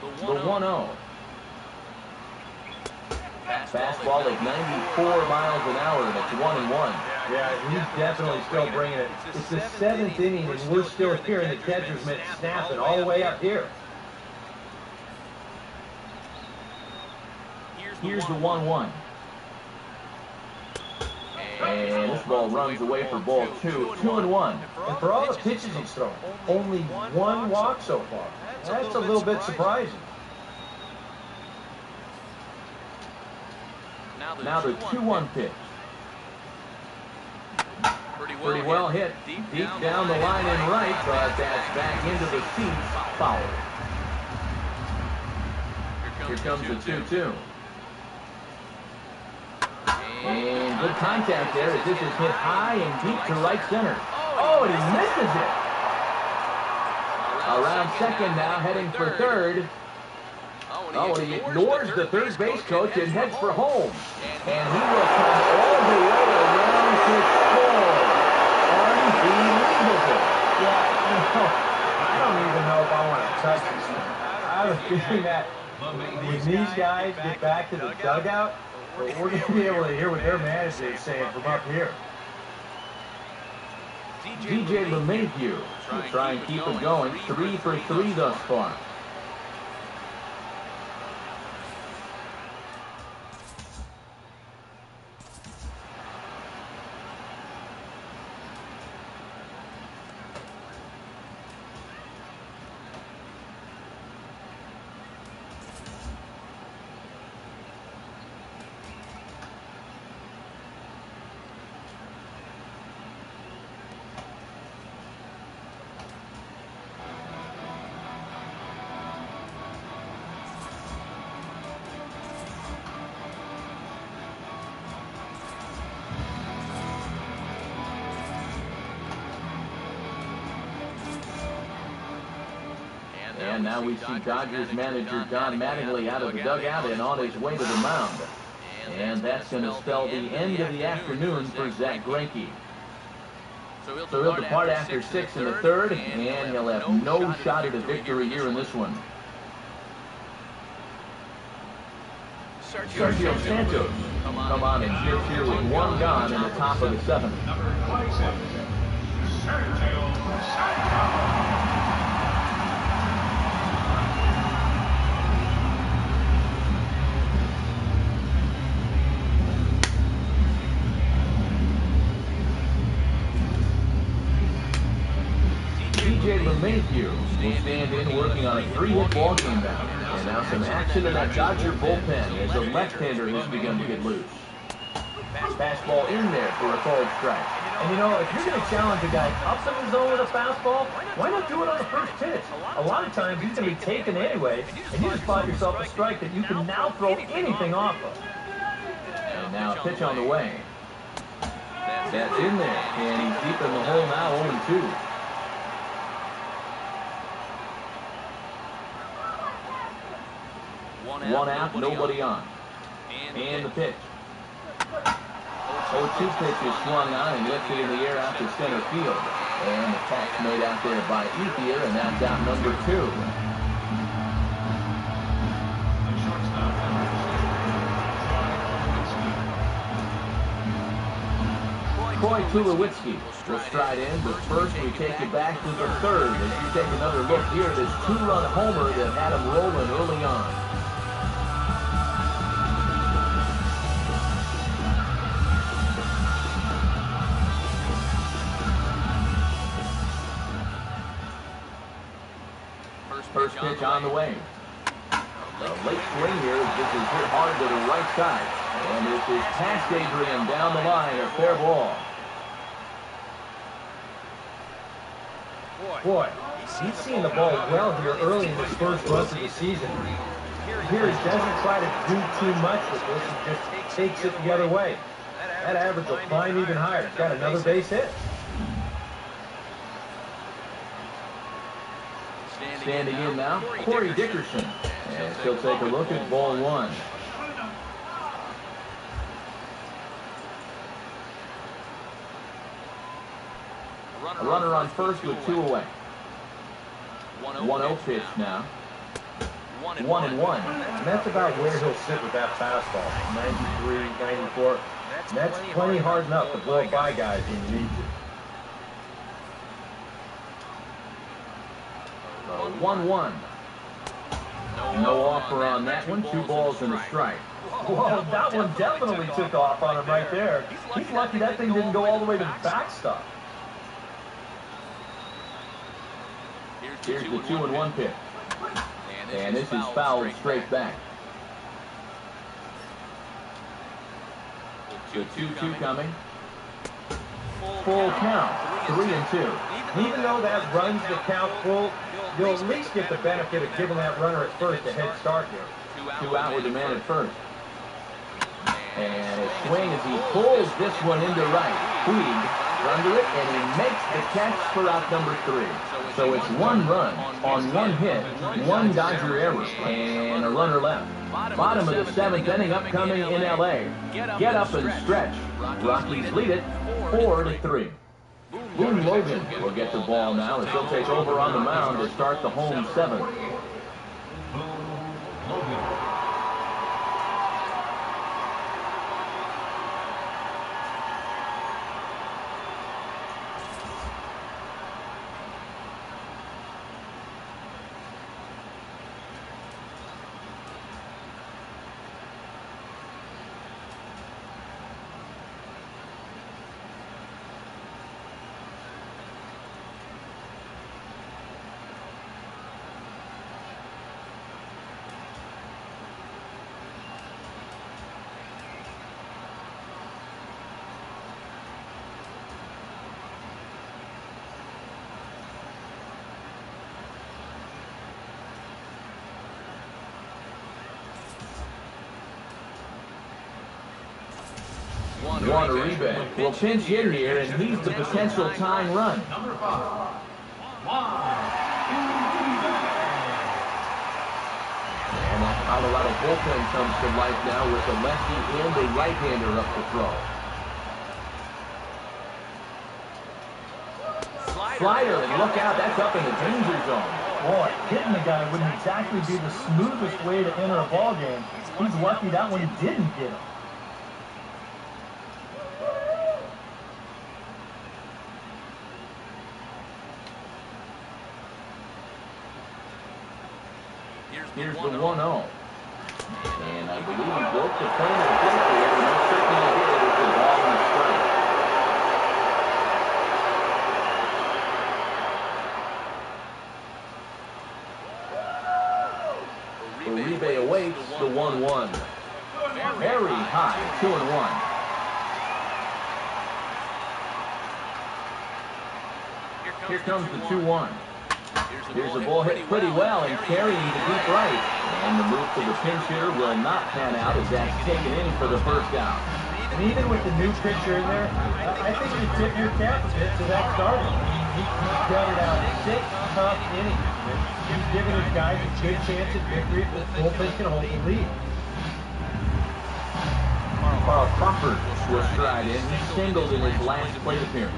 The 1-0. Fastball at 94 miles an hour, and it's 1-1. Yeah, he's definitely still bringing it. It's the 7th inning, and we're still hearing the catcher's mitt snapping all the way up here. Here's the 1-1. And this ball runs away for ball 2. 2-1. And for all the pitches he's thrown, only 1 walk so far. That's a little bit surprising. Now the 2-1 pitch. Pretty well hit. Deep down the line and right, but that's back into the seats. Foul. Here comes the 2-2. And good contact there as this is hit high and deep to right center. Oh, and he misses it. Around second now, heading for third. Oh, and he ignores the third base coach and heads for home. And he will come all the way around to score. Unbelievable. Yeah, I don't even know if I want to touch this thing. I was thinking that when these guys get back to the dugout, we're going to be able to hear what their manager is saying from up here. DJ LeMahieu will try and keep it going. 3 for 3 thus far. And now we see Dodgers manager Don Mattingly out of the dugout and on his way to the mound. And that's going to spell the end of the afternoon for Zack Greinke. So he'll depart after 6 1/3, and he'll have no shot at a victory here in this one. Sergio Santos come on and hits here with 1 gone in the top of the 7th. Number 27, Sergio Santos. DJ LeMahieu will stand in working on a 3-hit ball game now. And now some action in that Dodger bullpen as a left-hander has begun to get loose. Fastball in there for a called strike. And you know, if you're going to challenge a guy up in the zone with a fastball, why not do it on the first pitch? A lot of times he's going to be taken anyway, and you just bought yourself a strike that you can now throw anything off of. And now a pitch on the way. That's in there, and he's deep in the hole now, 0-2. One out, nobody on. And the pitch. 0-2 pitch is swung on and lifted in the air out to center field. And the catch made out there by Ethier, and that's out number 2. Troy Tulowitzki will stride in, but first we take you back to the third as you take another look here at this 2-run homer that had him rolling early on. First pitch on the way. The late swing here, this is hit hard to the right side. And this is past Adrian down the line, a fair ball. Boy, he's seen the ball well here early in his first run of the season. Here he doesn't try to do too much with this, he just takes it the other way. That average will climb even higher. He's got another base hit. Standing in now, Corey Dickerson. And he'll take a look at ball 1. A runner on first with 2 away. 1-0 pitch now. 1-1. And that's about where he'll sit with that fastball. 93, 94. And that's plenty hard enough to blow by guys when you need to. 1-1. No offer on that one. 2 balls and a strike. Whoa, that one definitely took off on him right there. He's lucky that thing didn't go all the way to the backstop. Here's the 2-1 pitch. And this is fouled straight back. The 2-2 coming. Full count. 3-2. Even though that runs the count full, you'll at least get the benefit of giving that runner at first a head start here. 2 out with the man at first. And a swing as he pulls this one into right. Puig under it, and he makes the catch for out number 3. So it's 1 run on 1 hit, 1 Dodger error, and a runner left. Bottom of the 7th inning upcoming in L.A. Get up and stretch. Rockies lead it 4-3. Boone Logan will get the ball now as he'll take over on the mound to start the home 7th. Juan Uribe will pinch in here, and he's the potential tying run. Number 5, And that Colorado bullpen comes to life now with the lefty and the right-hander up to throw. Slider, and look out, that's up in the danger zone. Boy, hitting the guy wouldn't exactly be the smoothest way to enter a ball game. He's lucky that one didn't get him. Here's the 1-0. And I believe he broke the plane of the plate there, and most certainly he did with the ball and the strike. Uribe awaits the 1-1. Very high, 2-1. Here comes the 2-1. Here's the ball hit pretty well and carrying to deep right. And the move to the pinch hitter will not pan out as that's taken in for the first out. And even with the new pitcher in there, I think you tip your cap a bit to that starter. I mean, he gutted out 6 tough innings. He's giving his guys a good chance at victory if the bullpen can hold the lead. Carl Crawford was stride in. He singled in his last plate appearance.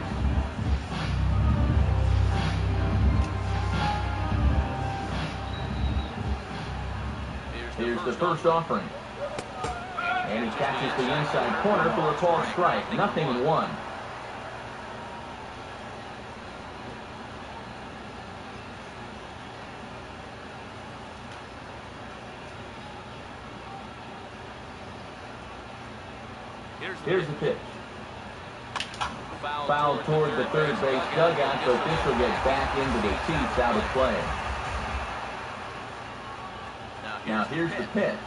Here's the first offering. And he catches the inside corner for a called strike. 0-1. Here's the pitch. Foul toward the third base dugout, but this will get back into the seats, out of play. Now here's the pitch.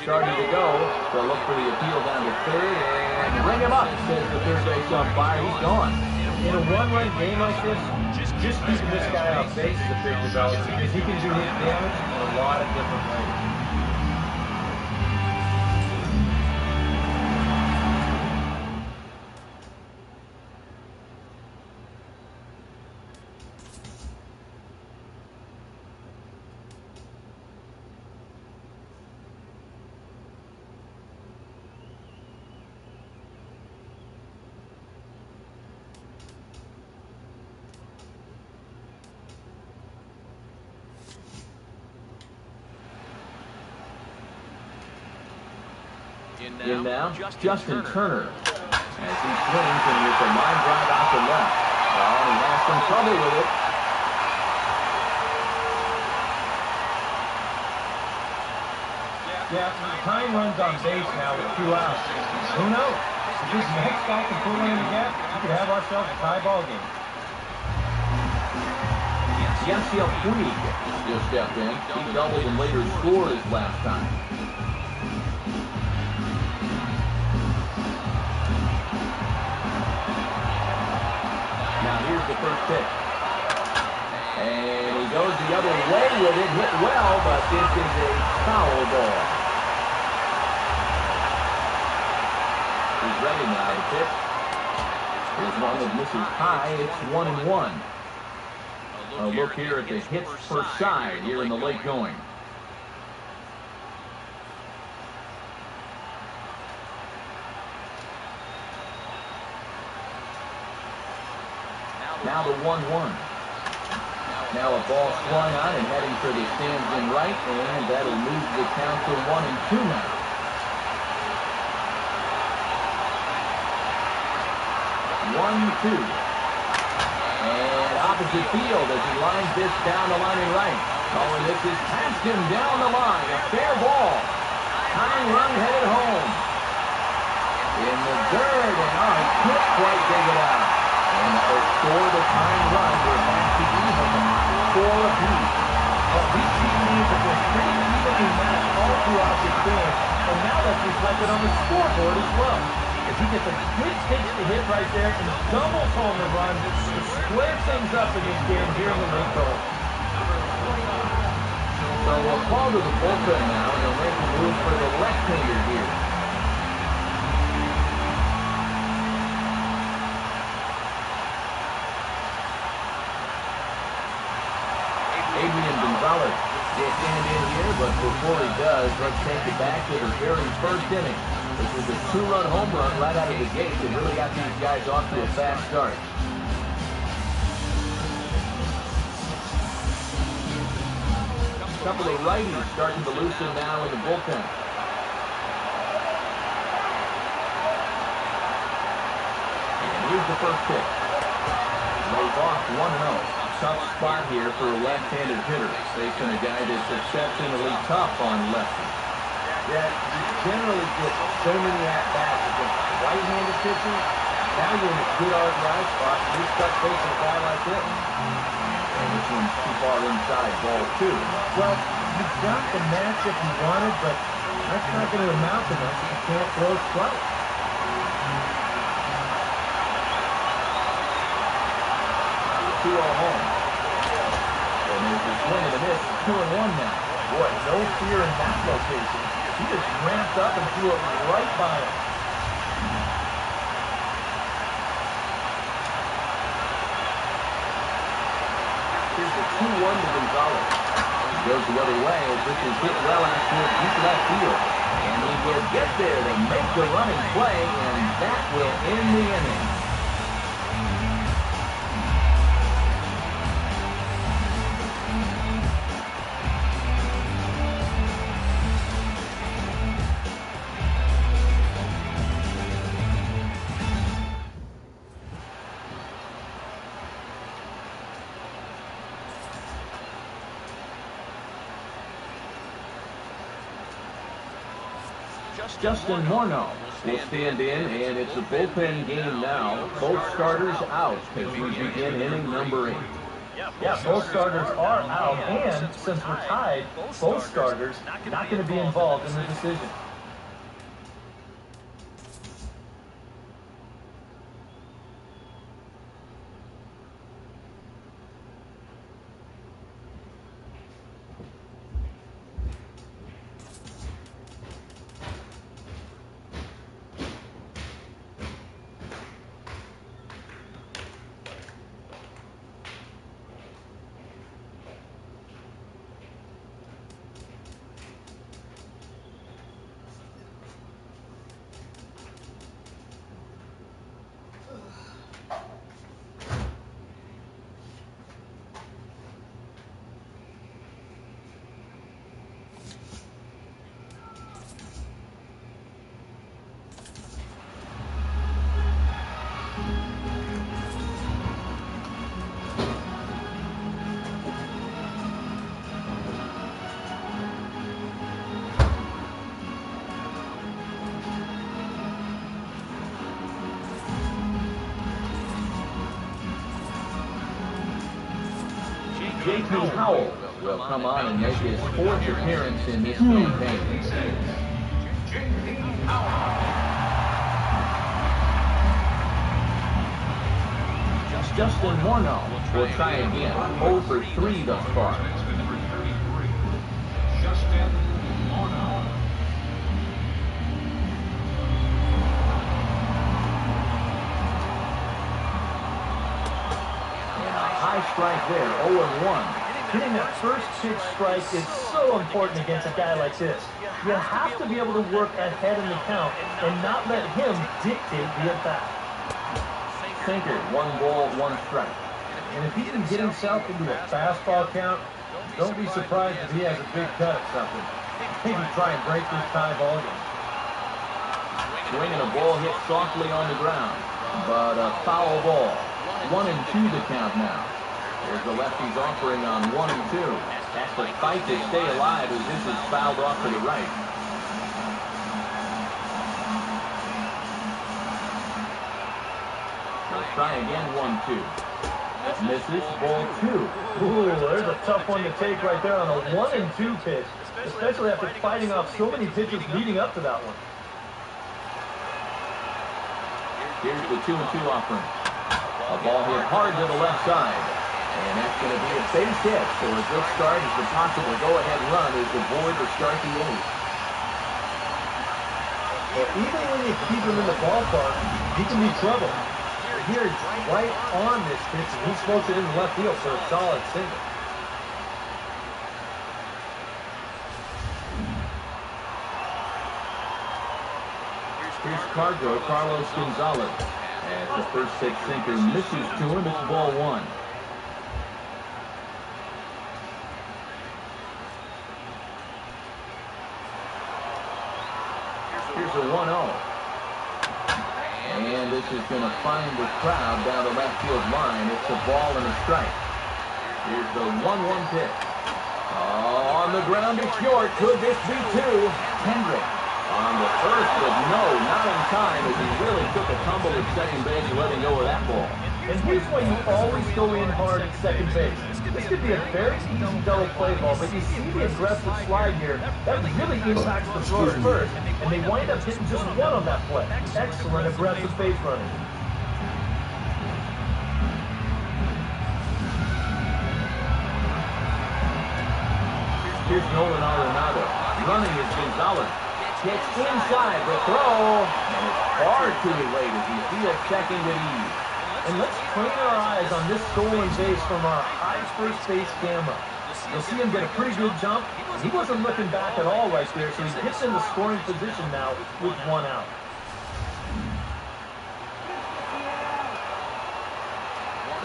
Starting to go. They'll look for the appeal down to third and bring him up, says the third base umpire. He's gone. In a one-run game like this, just keeping this guy off base is a big development because he can do his damage in a lot of different ways. In now, Justin Turner. As he swings and with a line drive out to left. Oh, he has some trouble with it. Yeah, time runs on base now with 2 outs. Who knows? If this next guy can pull in the gap, we could have ourselves a tie ball game. Yasiel Puig will step in. He doubled and later scored his last time. Now here's the first pitch. And he goes the other way with it. Hit well, but this is a foul ball. He's ready now to pitch. Here's one that misses high. It's 1-1. A look here at the hits per side here in the late going. Now the 1-1. Now a ball swung on and heading for the stands in right, and that'll move the count to 1-2 now. One-two. And opposite field as he lines this down the line in right. Oh, and this is past him down the line. A fair ball. Tying run headed home. In the dirt, and he can't quite dig it out. And that will score the tying run. We're back to even 4 apiece. Well, these two teams have been pretty evenly matched all throughout this game, and now that's reflected on the scoreboard as well. If he gets a good takes to hit right there and doubles home the run, to square things up in this game here in the late going. So we'll call to the bullpen now, and they'll make a move for the left-hander here. Adrian Gonzalez will stand in here, but before he does, let's take it back to the very first inning. This was a 2-run home run right out of the gate that really got these guys off to a fast start. A couple of righties starting to loosen now in the bullpen. And here's the first pitch. Lays off 1-0. Tough spot here for a left-handed hitter, facing a guy that's exceptionally tough on lefty. Yeah, you generally get so many at-bats against right-handed pitchers. Now you're in a good RBI spot, and you're stuck facing a guy like this. And this one's too far inside, ball 2. Well, you got the matchup you wanted, but that's not going to amount to much if you can't throw strikes. 2-0 home. And there's a swing and a miss, 2-1 now. Boy, no fear in that location. He just ramped up and threw it right by him. Here's the 2-1 to Gonzalez. He goes the other way as this is hit well out to deep left field. And he will get there to make the running play, and that will end the inning. Justin Morneau will stand in, and it's a bullpen game now. Both starters out as we begin inning number 8. Yeah, both starters are out, and since we're tied, both starters not going to be involved in the decision. J.P. Howell will come on and make his 4th appearance in this campaign. Justin Morneau will try again. 0 for 3 thus far. Strike there, 0-1. Hitting that first pitch strike is so important against a guy like this. You have to be able to work ahead in the count and not let him dictate the at-bat. Sinker, 1 ball, 1 strike. And if he can get himself into a fastball count, don't be surprised if he has a big cut at something. Maybe try and break this tie ball game. Swinging a ball hit softly on the ground, but a foul ball. 1-2 the count now. There's the lefties offering on 1-2. Has to fight to stay alive as this is fouled off to the right. We'll try again, 1-2. Misses, ball 2. Ooh, there's a tough one to take right there on a 1-2 pitch, especially after fighting off so many pitches leading up to that one. Here's the 2-2 offering. A ball hit hard to the left side. And that's going to be a base hit, so a good start as the possible go-ahead run is avoid to start the inning. Well, even when you keep him in the ballpark, he can be trouble. Here, right on this pitch, and he smokes it in the left field for a solid single. Here's Carlos Gonzalez. As the first pitch sinker misses to him, it's ball 1. Here's a 1-0. And this is going to find the crowd down the left field line. It's a ball and a strike. Here's the 1-1 pitch. On the ground to short. Could this be 2? Hendrick on the first, but no, not in time as he really took a tumble at second base and letting go of that ball. And here's why you always go in hard at second base. This could be a very easy double play ball, but you see the aggressive slide here. That really impacts the thrower first, and they wind up hitting just 1 on that play. Excellent aggressive base running. Here's Nolan Arenado. Running is Gonzalez. Gets inside the throw, and it's far too late as he fields second at ease. And let's train our eyes on this stolen base from our high first base camera. You'll see him get a pretty good jump. He wasn't looking back at all right there, so he gets into scoring position now with 1 out.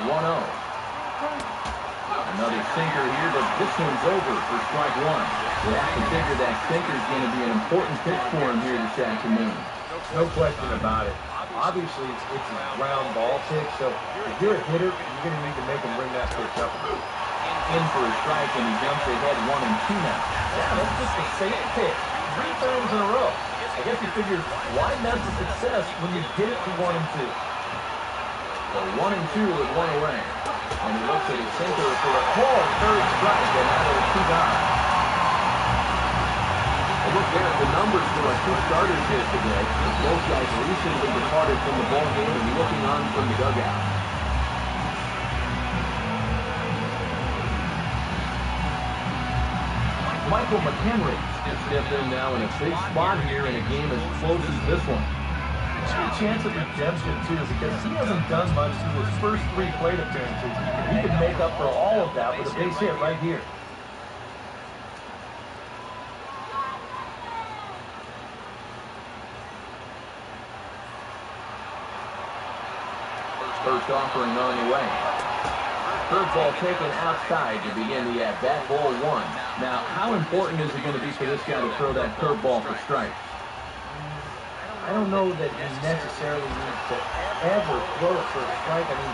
1-0. Another sinker here, but this one's over for strike one. You have to figure that sinker's going to be an important pitch for him here this afternoon. No question about it. Obviously, it's a ground ball pitch, so if you're a hitter, you're going to need to make him bring that pitch up. In for a strike, and he jumps ahead 1-2 now. Yeah, that's just a safe pitch. 3 times in a row. I guess he figures, why mess with success when you get it to 1-2? So 1-2 with one away. And he looks at his sinker for a called third strike, and now there's 2 gone. Well, look there at the numbers for our 2 starters here today. Both guys recently departed from the ballgame and looking on from the dugout. Michael McHenry stepped in now in a big spot here in a game as close as this one. There's a chance of redemption, too, because he hasn't done much through his first 3 plate appearances. He could make up for all of that with a base hit right here. First offering on the way. Curveball taken outside to begin the at-bat, ball 1. Now, how important is it going to be for this guy to throw that curveball for strikes? I don't know that he necessarily needs to ever throw it for a strike. I mean,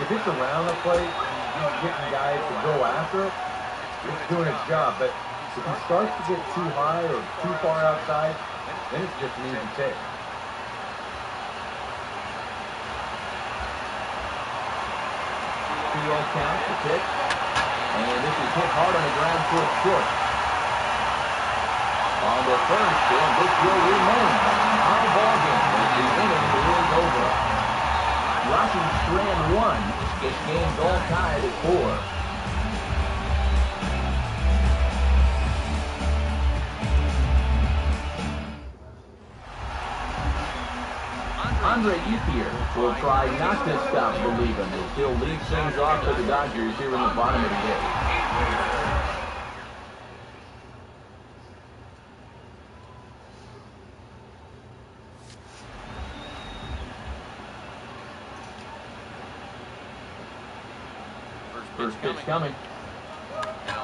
if it's around the plate and he's getting guys to go after it, it's doing its job. But if he starts to get too high or too far outside, then it's just an easy take. Count the pitch, and this is hit hard on the ground towards short. On the first, and this will remain on the ball game as the inning is over. Rocky Strand 1, this game's all tied at 4. Andre Ethier will try not to stop believing as he'll lead things off for the Dodgers here in the bottom of the 8th. First pitch coming.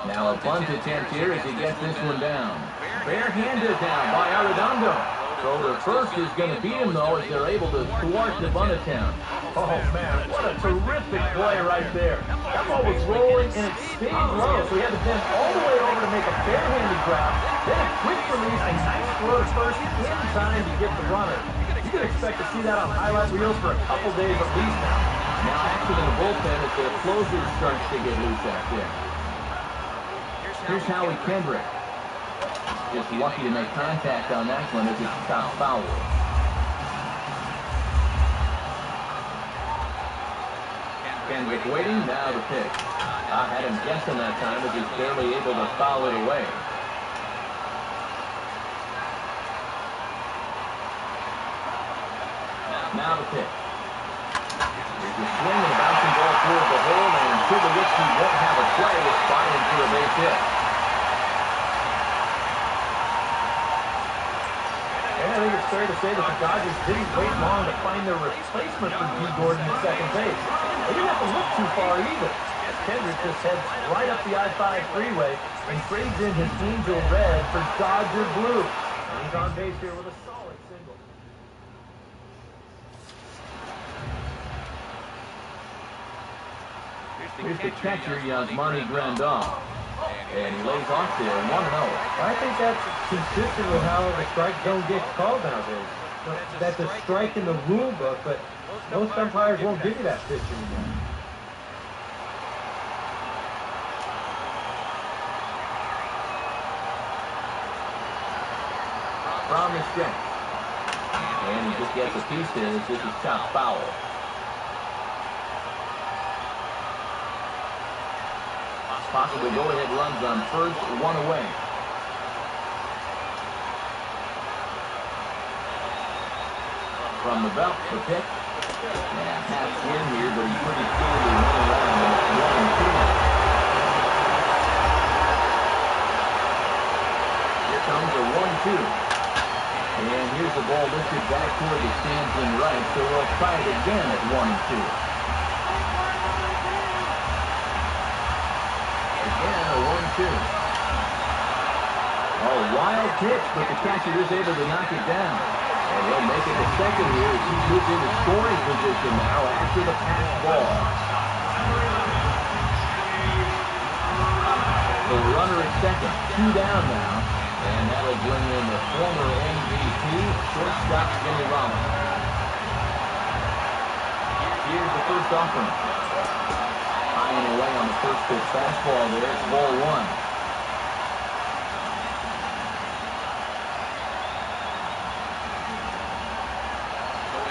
Now a bunt attempt here as he gets this one down. Barehanded down by Arredondo. So the first is going to beat him, though, as they're able to thwart the bunt attempt. Oh, man, what a terrific play right there. That ball was rolling, and it stayed low, so he had to bend all the way over to make a barehanded grab, then a quick release, a nice throw to first in time to get the runner. You can expect to see that on highlight reels for a couple days at least now. Now action in the bullpen as the closer starts to get loose out there. Here's Howie Kendrick. Just lucky to make contact on that one as it's stopped foul. Kendrick waiting, now the pitch. I had him guessing that time as he's barely able to foul it away. Now the pitch. There's a swing and a bouncing ball toward the hole, and Tulowitzki won't have a play. It's fighting for a base hit. I think it's fair to say that the Dodgers didn't wait long to find their replacement for Dee Gordon at second base. They didn't have to look too far either. Kendrick just heads right up the I-5 freeway and trades in his Angel Red for Dodger Blue. And he's on base here with a solid single. Here's the catcher, Yasmani Grandal. And he lays off there, 1-0. I think that's consistent with how the strike zone gets called nowadays. That's a strike in the rule book, but most umpires won't give you that pitch anymore. From the stretch. And he just gets a piece there as this is chopped foul. Possibly go-ahead runs on first, 1 away. From the belt, the pitch. Yeah, half swing here, but he's pretty clearly running around. And it's 1-2. Here comes a 1-2. And here's the ball lifted back toward the stands in right, so we'll try it again at 1-2. Again, a 1-2. A wild pitch, but the catcher is able to knock it down. And he'll make it to second here as he moves into scoring position now after the pass ball. The runner at second, 2 down now. And that'll bring in the former MVP, shortstop Jimmy Rollins. Here's the first offering. High and away on the first pitch fastball there. It's ball 1.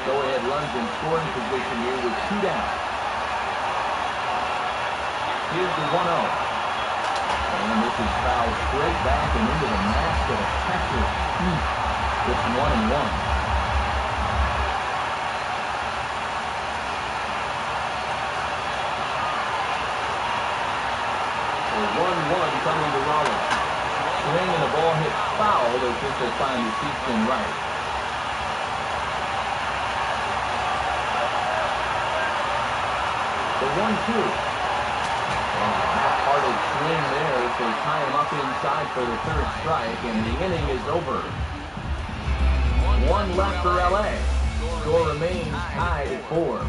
Go-ahead runs in scoring position here with 2 down. Here's the 1-0. And this is fouled straight back and into the mask of a catcher. It's 1-1. So 1-1 coming to Rollins. Swing and the ball hits foul as this will find the seats in right. The 1-2. Half-hearted swing there to tie him up inside for the third strike, and the inning is over. 1 left for LA. Score remains tied at 4.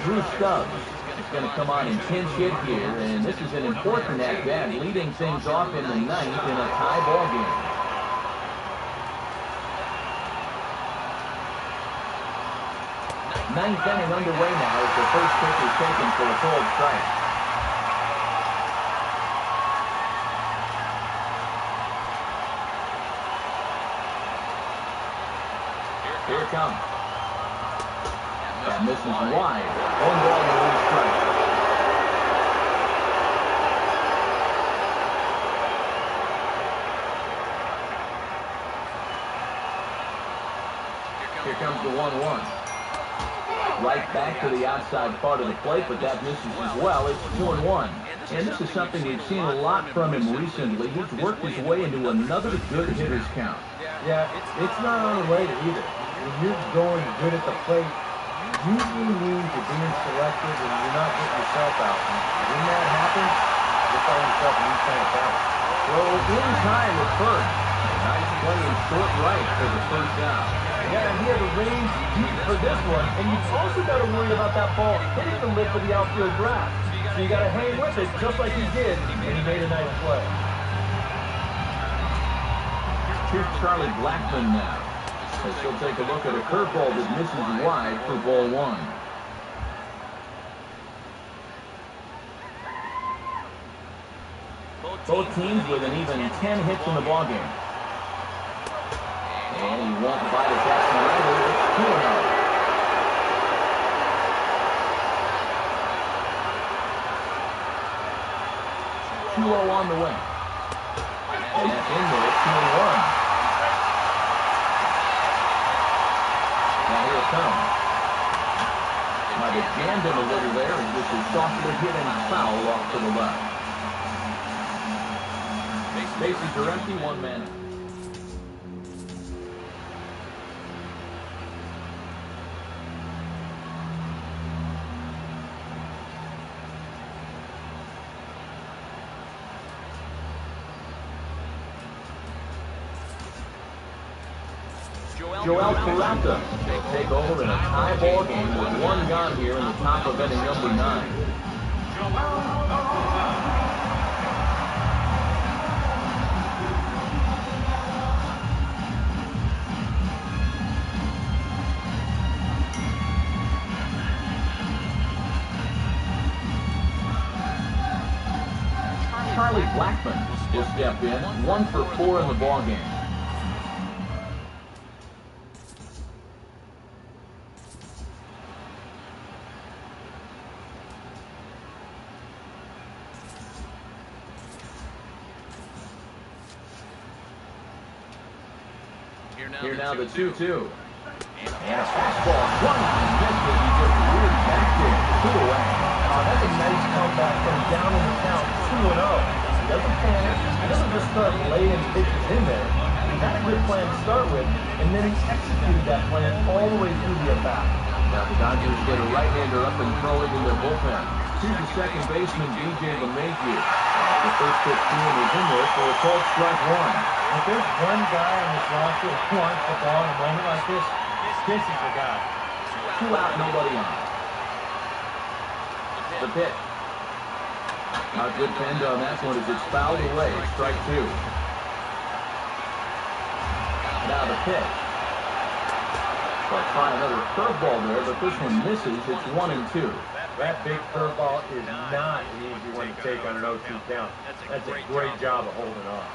Drew Stubbs is going to come on and pinch hit here, and this is an important at-bat, leading things off in the 9th in a tie ball game. Ninth inning underway now as the first pitch is taken for a called strike. Here it comes. That misses wide. 1 ball and 1 strike. Here comes the 1-1. Right back to the outside part of the plate, but that misses as well. It's 2-1. And this is something we've seen a lot from him recently. He's worked his way into another good hitter's count. Yeah, it's not unrelated either. When you're going good at the plate, usually means you're being selective and you're not getting yourself out. And when that happens, you'll find yourself in these kind of problems. So in time at first. Nice play in short right for the first down. Yeah, and he had the range deep for this one, and you've also got to worry about that ball hitting the lip of the outfield grass. So you got to hang with it just like he did, and he made a nice play. Here's Charlie Blackmon now, as he'll take a look at a curveball that misses wide for ball 1. Both teams with an even 10 hits in the ballgame. And he won't bite a Jackson Ryder. It's 2-0. On the wing. And that's in there, 2-1. Now here it comes. Might have jammed him a little there, and this is softly hit and foul off to the left. Bases are empty, 1 man out. Joel Peralta will take over in a tie ball game with 1 gone here in the top of inning number 9. Charlie Blackmon will step in, 1 for 4 in the ball game. Here now the 2-2. And a fastball swung on and missed as he just reared back there. 2 away. That's a nice comeback from down in the count, 2-0. He doesn't panic. He doesn't just start laying pitches in there. He had a good plan to start with, and then he executed that plan all the way through the at-bat. Now the Dodgers get a right-hander up and throwing in their bullpen. Here's the second baseman, DJ LeMahieu. The first pitch to him is in there for a called strike 1. If there's one guy on this roster who wants the ball in a moment like this is the guy. 2 out, nobody on. The pitch. Not good bend on that one as it's fouled away. Strike 2. Now the pitch. They'll try another curveball there, but this one misses. It's 1-2. That big curveball is not an easy one to take on an 0-2 count. That's a great job of holding off.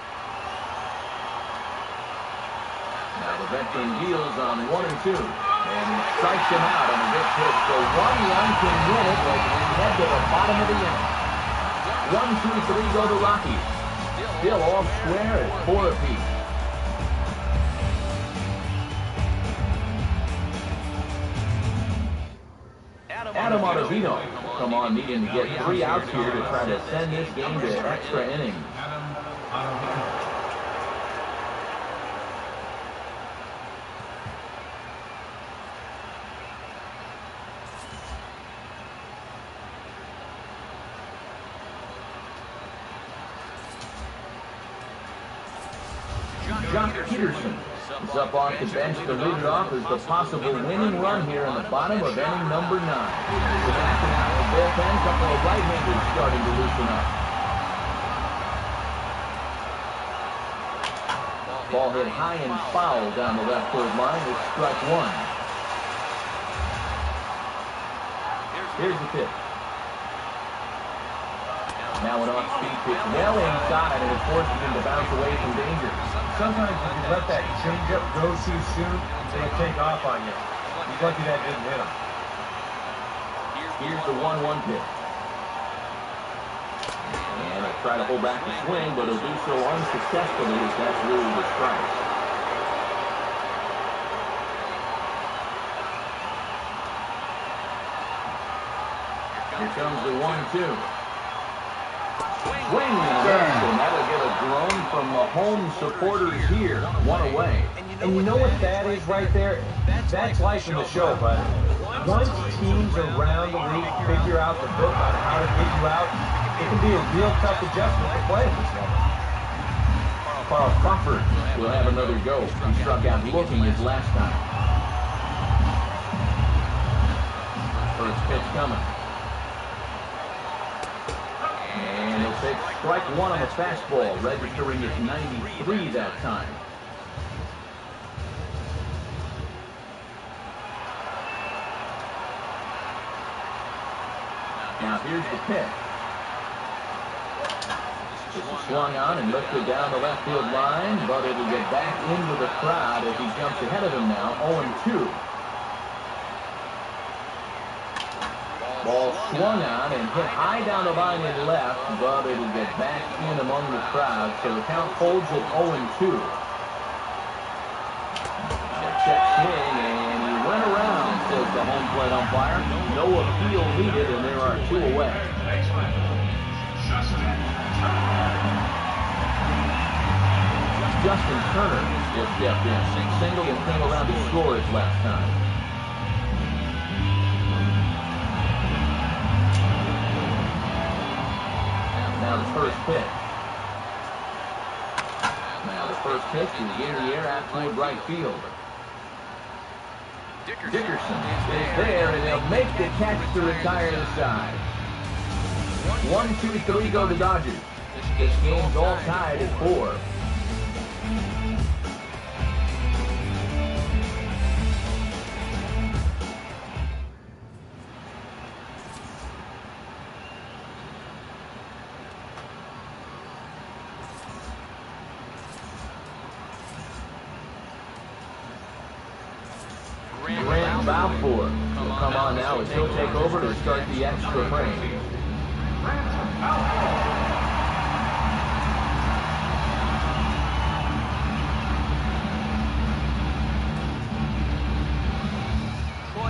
Now the veteran deals on 1-2 and strikes him out on a good pitch. So 1 run can win it as we head to the bottom of the inning. 1, 2, 3 go to Rockies. Still all square at 4 apiece. Adam Ottavino come on needing to get 3 outs here to try to send this game to extra innings. Adam Ottavino. Josh Peterson is up off the bench to lead it off as the possible winning run here in the bottom of inning number 9. With action out in the bullpen, a couple of right-handers starting to loosen up. Ball hit high and foul down the left field line. It's strike 1. Here's the pitch. Now an off-speed pitch well inside, and it forces him to bounce away from danger. Sometimes if you let that changeup go too soon, it'll take off on you. He's lucky that didn't hit him. Here's the 1-1 pitch. And he'll try to hold back the swing, but he'll do so unsuccessfully as that's really the strike. Here comes the 1-2. Swing and that'll get a groan from the home supporters here. 1 away. And you know what that is right there? That's life in the show, bud. Once teams around the league figure out the book on how to get you out, it can be a real tough adjustment to play this one. Carl Crawford will have another go. He struck out looking his last time. First pitch coming. And he'll take strike 1 on the fastball, registering at 93 that time. Now here's the pitch. This is swung on and lifted down the left field line, but it'll get back into the crowd as he jumps ahead of him now, 0-2. Ball swung on and hit high down the line in left, but it'll get back in among the crowd, so the count holds at 0-2. Check swing, and he went around, says the home plate umpire. No appeal needed, and there are 2 away. Justin Turner just stepped in. Singled and came around to score his last time. Now the first pitch. Now the first pitch is in the air out toward right field. Dickerson is there, and he'll make the catch to retire the side. 1, 2, 3 go the Dodgers. This game's all tied at 4. Grant Balfour will come on now as he'll take over to start the extra frame.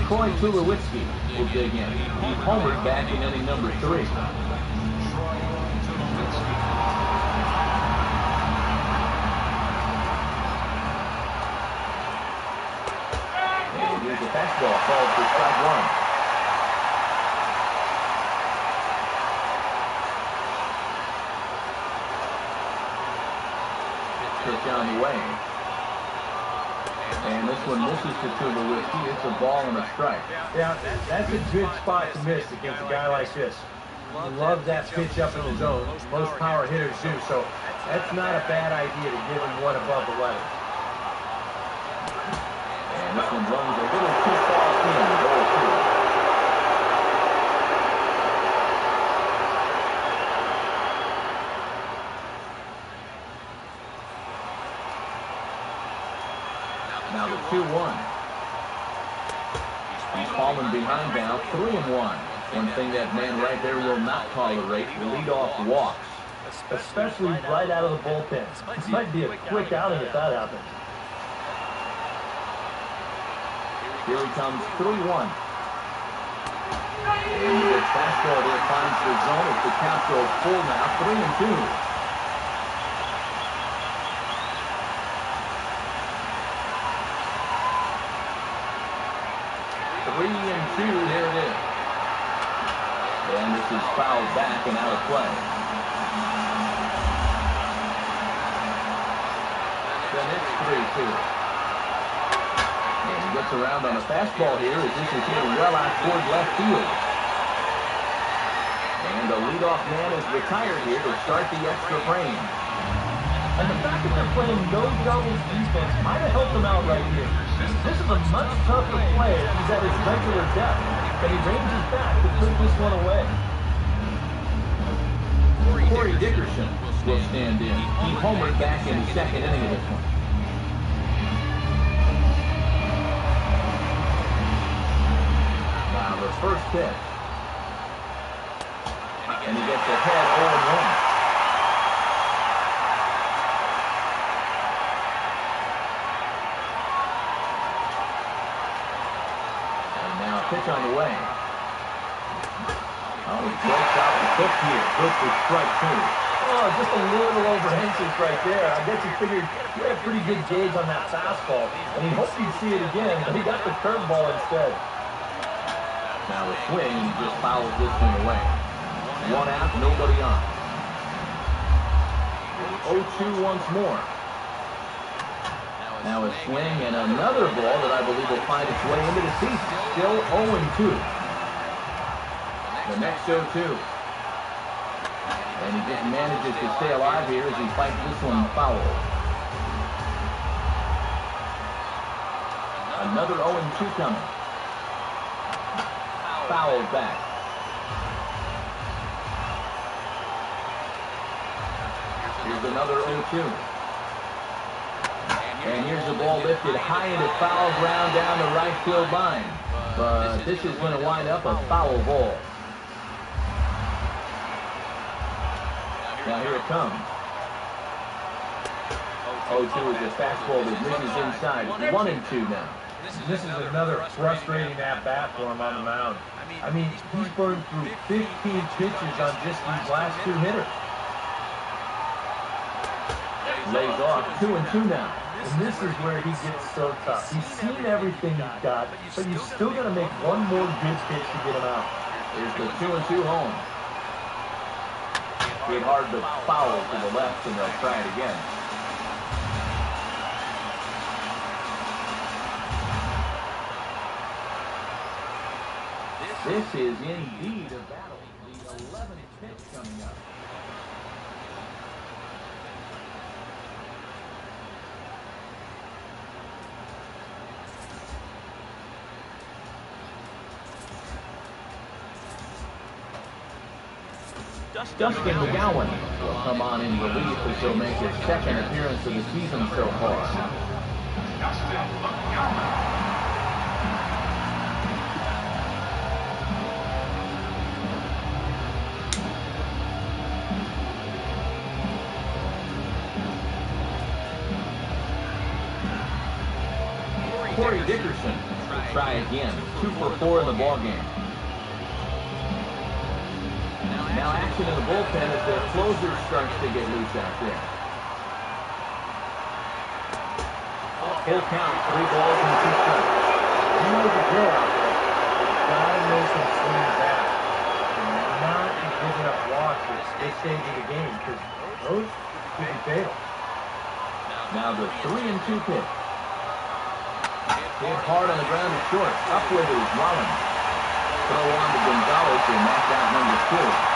Troy Tulowitzki will dig in. He homered back in inning number 3. And here's a fastball called for strike 1. Pitch on the way. And this one misses to Tulowitzki. It's a ball and a strike. Yeah, that's a good spot to miss against a guy like this. He loves that pitch up in the zone. Most power hitters do, so that's not a bad idea to give him one above the letter. And this one runs a little too far in. Ball 2. Now the 2-1. He's fallen behind now, 3-1. One thing that man right there will not tolerate, leadoff walks. Especially right out of the bullpen. This might be a quick outing if that happens. Here he comes, 3-1. And the fastball there finds the zone as the count goes full now, 3-2. 3-2, there it is. And this is fouled back and out of play. Then it's 3-2. And he gets around on a fastball here as this is hit well out toward left field. And the leadoff man is retired here to start the extra frame. And the fact that they're playing no doubles defense might have helped them out right here. This is a much tougher play if he's at his regular depth, but he ranges back to put this one away. Corey Dickerson will stand in. He homered back in the second inning of this one. Now the first pitch. And he gets ahead 0-1. Pitch on the way. Oh, he breaks out the hook here. Good for strike 2. Oh, just a little overhanging right there. I guess he figured he had a pretty good gauge on that fastball, and he hoped he'd see it again, but he got the curveball instead. Now the swing, he just fouls this one away. 1 out, nobody on. 0-2 once more. Now a swing and another ball that I believe will find its way into the seats. Still 0-2. The next 0-2. And he just manages to stay alive here as he fights this one foul. Another 0-2 coming. Fouled back. Here's another 0-2. And here's the ball lifted high into foul ground down the right field line. But this is going to wind up a foul ball. Now here it comes. 0-2 is a fastball that misses inside. 1-2 now. This is another frustrating at-bat for him on the mound. I mean, he's burned through 15 pitches on just these last 2 hitters. Lays off 2-2 now. And this is where he gets so tough. He's seen everything he's got, but he's still going to make one more good pitch to get him out. Here's the 2-2 home. Hit hard but foul to the left, and they'll try it again. This is indeed a battle. The 11th pitch coming up. Dustin McGowan will come on in relief as he'll make his second appearance of the season so far. Dustin McGowan. Corey Dickerson try again. 2 for 4 in the ballgame. Now action in the bullpen as their closer starts to get loose out there. Full count, 3 balls and 2 strikes. You know the drill out there. You've got to make them swing back. And not be giving up walks at this stage of the game, because those could be fatal. Now the 3-2 pitch. Hit hard on the ground to short. Up with it is Rollins. Throw on to Gonzalez and knock out number 2.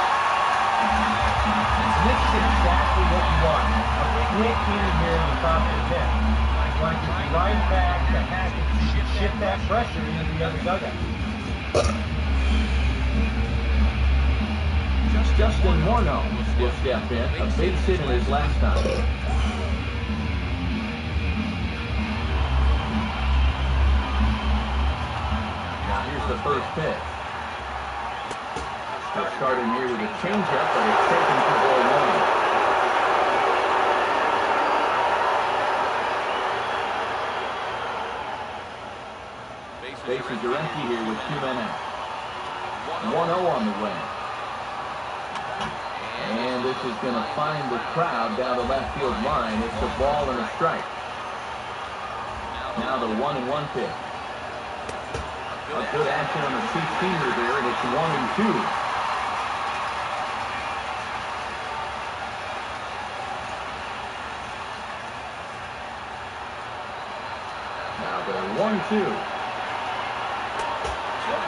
This is exactly what you want. A quick inning here in the top of the 10th. You want to get right back to Hackett, shift that pressure into the other dugout. Justin Morneau will step in. A base hit in his last time. Now here's the first pitch. They're starting here with a changeup, but it's taken for ball 1. Bases are empty here with 2 men out. 1-0 on the way. And this is going to find the crowd down the left field line. It's a ball and a strike. Now the 1-1 pitch. A good action on the 2-seamer there, and it's 1-2. Now the 1-2.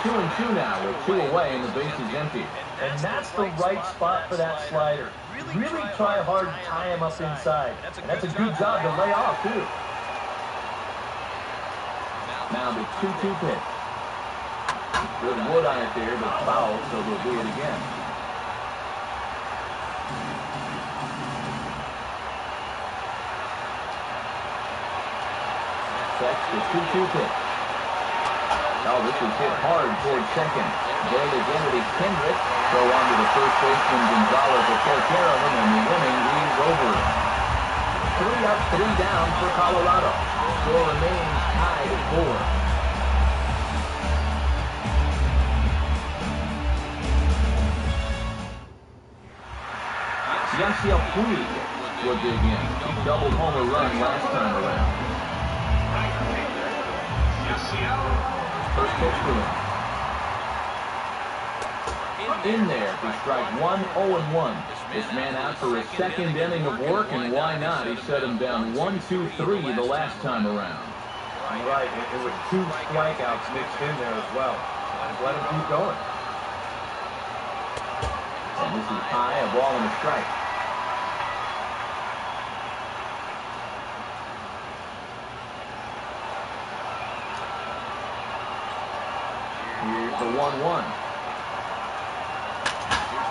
2-2 now with 2 away and the base is empty. And that's the right spot for that slider. Really try hard to tie him up inside. And that's a good job to lay off, too. Now the 2-2 pitch. Good wood on it there, but foul, so they'll do it again. That's the 2-2 pitch. Oh, this is hit hard towards second. There again it is Kendrick. Throw on to the first baseman Gonzalez will take care of him, and the inning is over. 3 up, 3 down for Colorado. Score remains tied at 4. Yasiel Puig will dig in. He doubled homer run last time around. First pitch for him. In there for strike 1, 0-1. This man out for his second inning of work, and why not? He set him down 1-2-3 the last time around. You're right. There were 2 strikeouts mixed in there as well. Just let him keep going. And this is high, a ball and a strike. Here's the 1-1.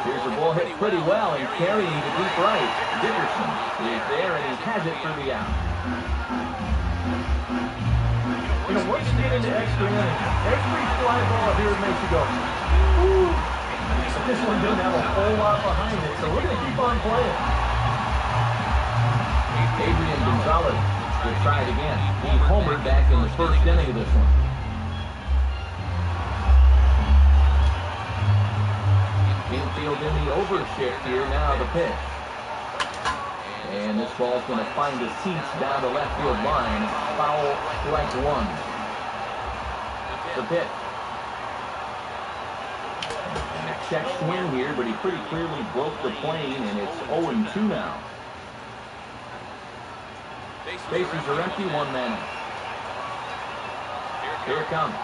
Here's the ball hit pretty well and carrying to deep right. Dickerson is there and he has it for the out. You know, once you get into extra innings, every fly ball here makes you go, ooh. But this one doesn't have a whole lot behind it, so we're going to keep on playing. Adrian Gonzalez will try it again. He homered back in the first inning of this one. Infield in the overshift here, now the pitch. And this ball's going to find the seats down the left field line. Foul, strike 1. The pitch. Check swing here, but he pretty clearly broke the plane, and it's 0-2 now. Bases are empty, 1 man out. Here it comes.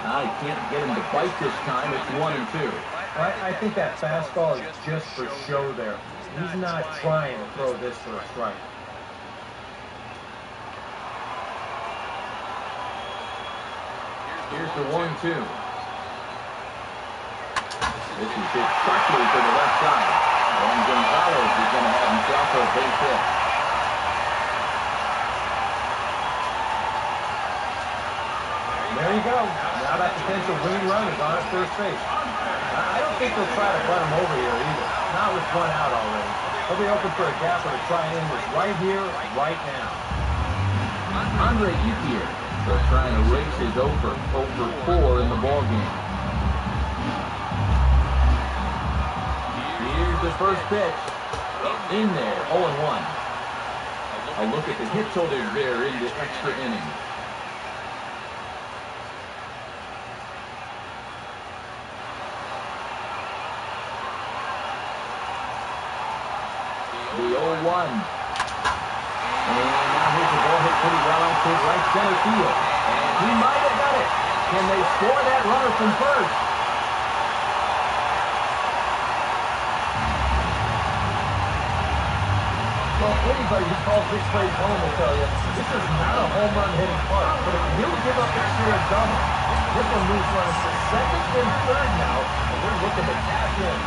He can't get him to bite this time. It's 1-2. I think that fastball is just for show there. He's not trying to throw this for a strike. Here's the 1-2. This is hit sharply to the left side. And Gonzalez is going to have himself a base hit. There you go. Now that potential winning run is on at first base. I don't think they'll try to run him over here either. Not with 1 out already. They'll be open for a gapper to try and end this right here, right now. Andre Ethier still trying to race his over 4 in the ballgame. Here's the first pitch. In there, 0-1. A look at the hit totals there in the extra inning. The 0-1. And now here's the ball hit pretty well out to right center field. And he might have got it. Can they score that runner from first? Well, anybody who calls this place home will tell you, this is not a home run hitting park, but if you give up a share double, this one moves runners to second and third now, and we're looking to cash in.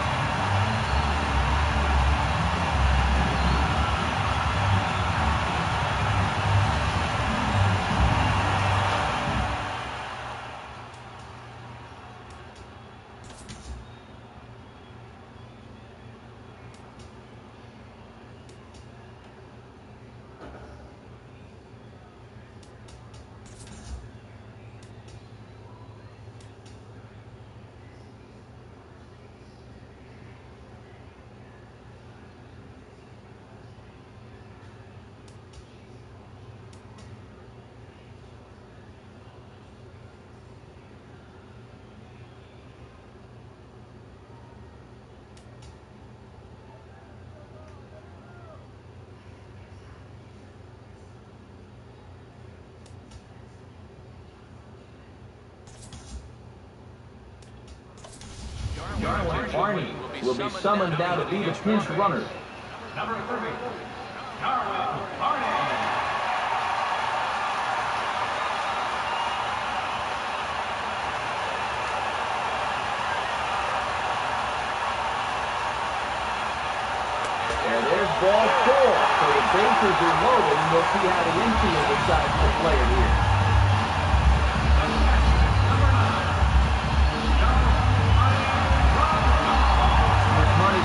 Darwin Barney will be summoned now to be the pinch runner. Number 30, Darwin Barney. And there's ball 4. So the bases are loaded, and we'll see how the infield decides to play it here.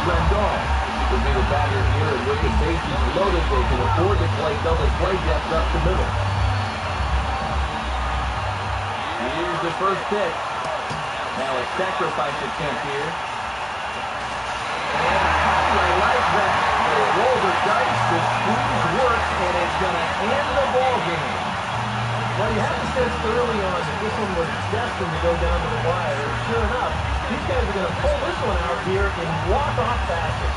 Rendon would be the batter here, and with the bases loaded, they can afford to play double play depth up the middle. Here's the first pitch. Now a sacrifice attempt here. And I like that. They roll the dice, the squeeze works, and it's going to end the ball game. Well, you had to sense early on that this one was destined to go down to the wire, and sure enough, these guys are going to pull this one out here in walk-off fashion.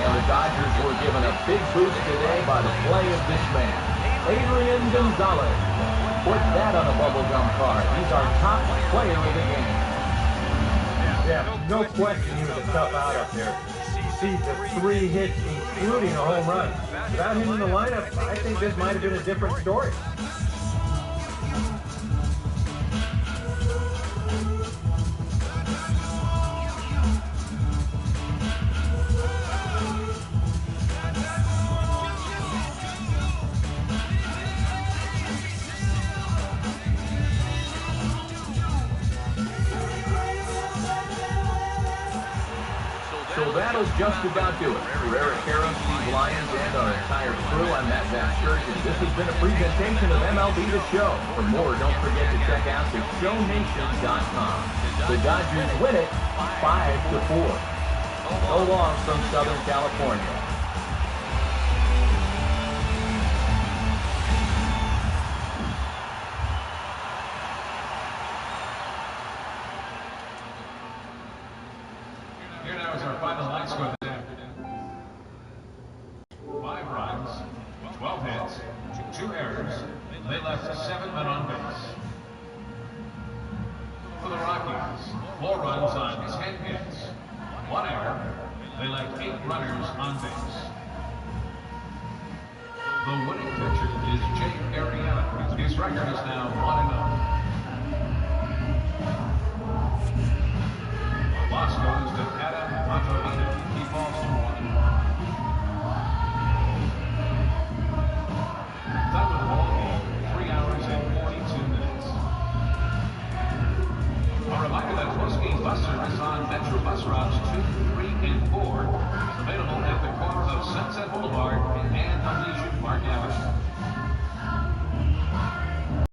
And the Dodgers were given a big boost today by the play of this man, Adrian Gonzalez. Put that on a bubblegum card. He's our top player of the game. Yeah, no question he was a tough out up there. See the 3 hits, including a home run. Without him in the lineup, I think this might have been a different story. So that'll just about do it. For Eric Harris, Steve Lyons, and our entire crew, I'm Matt Vasgersian. This has been a presentation of MLB The Show. For more, don't forget to check out theshownation.com. The Dodgers win it 5-4. So long from Southern California. Here now is our final line score this afternoon. 5 runs, 12 hits, 2 errors. They left 7 men on base. For the Rockies, 4 runs on 10 hits, 1 error. They left 8 runners on base. The winning pitcher is Jake Arrieta. His record is now 1-0. Loss goes to Adam Montoya. He falls to 1. Time of the ball game, 3 hours and 42 minutes. Bus service on Metro Bus routes 2, 3, and 4 is available at the corner of Sunset Boulevard and Elysian Park Avenue.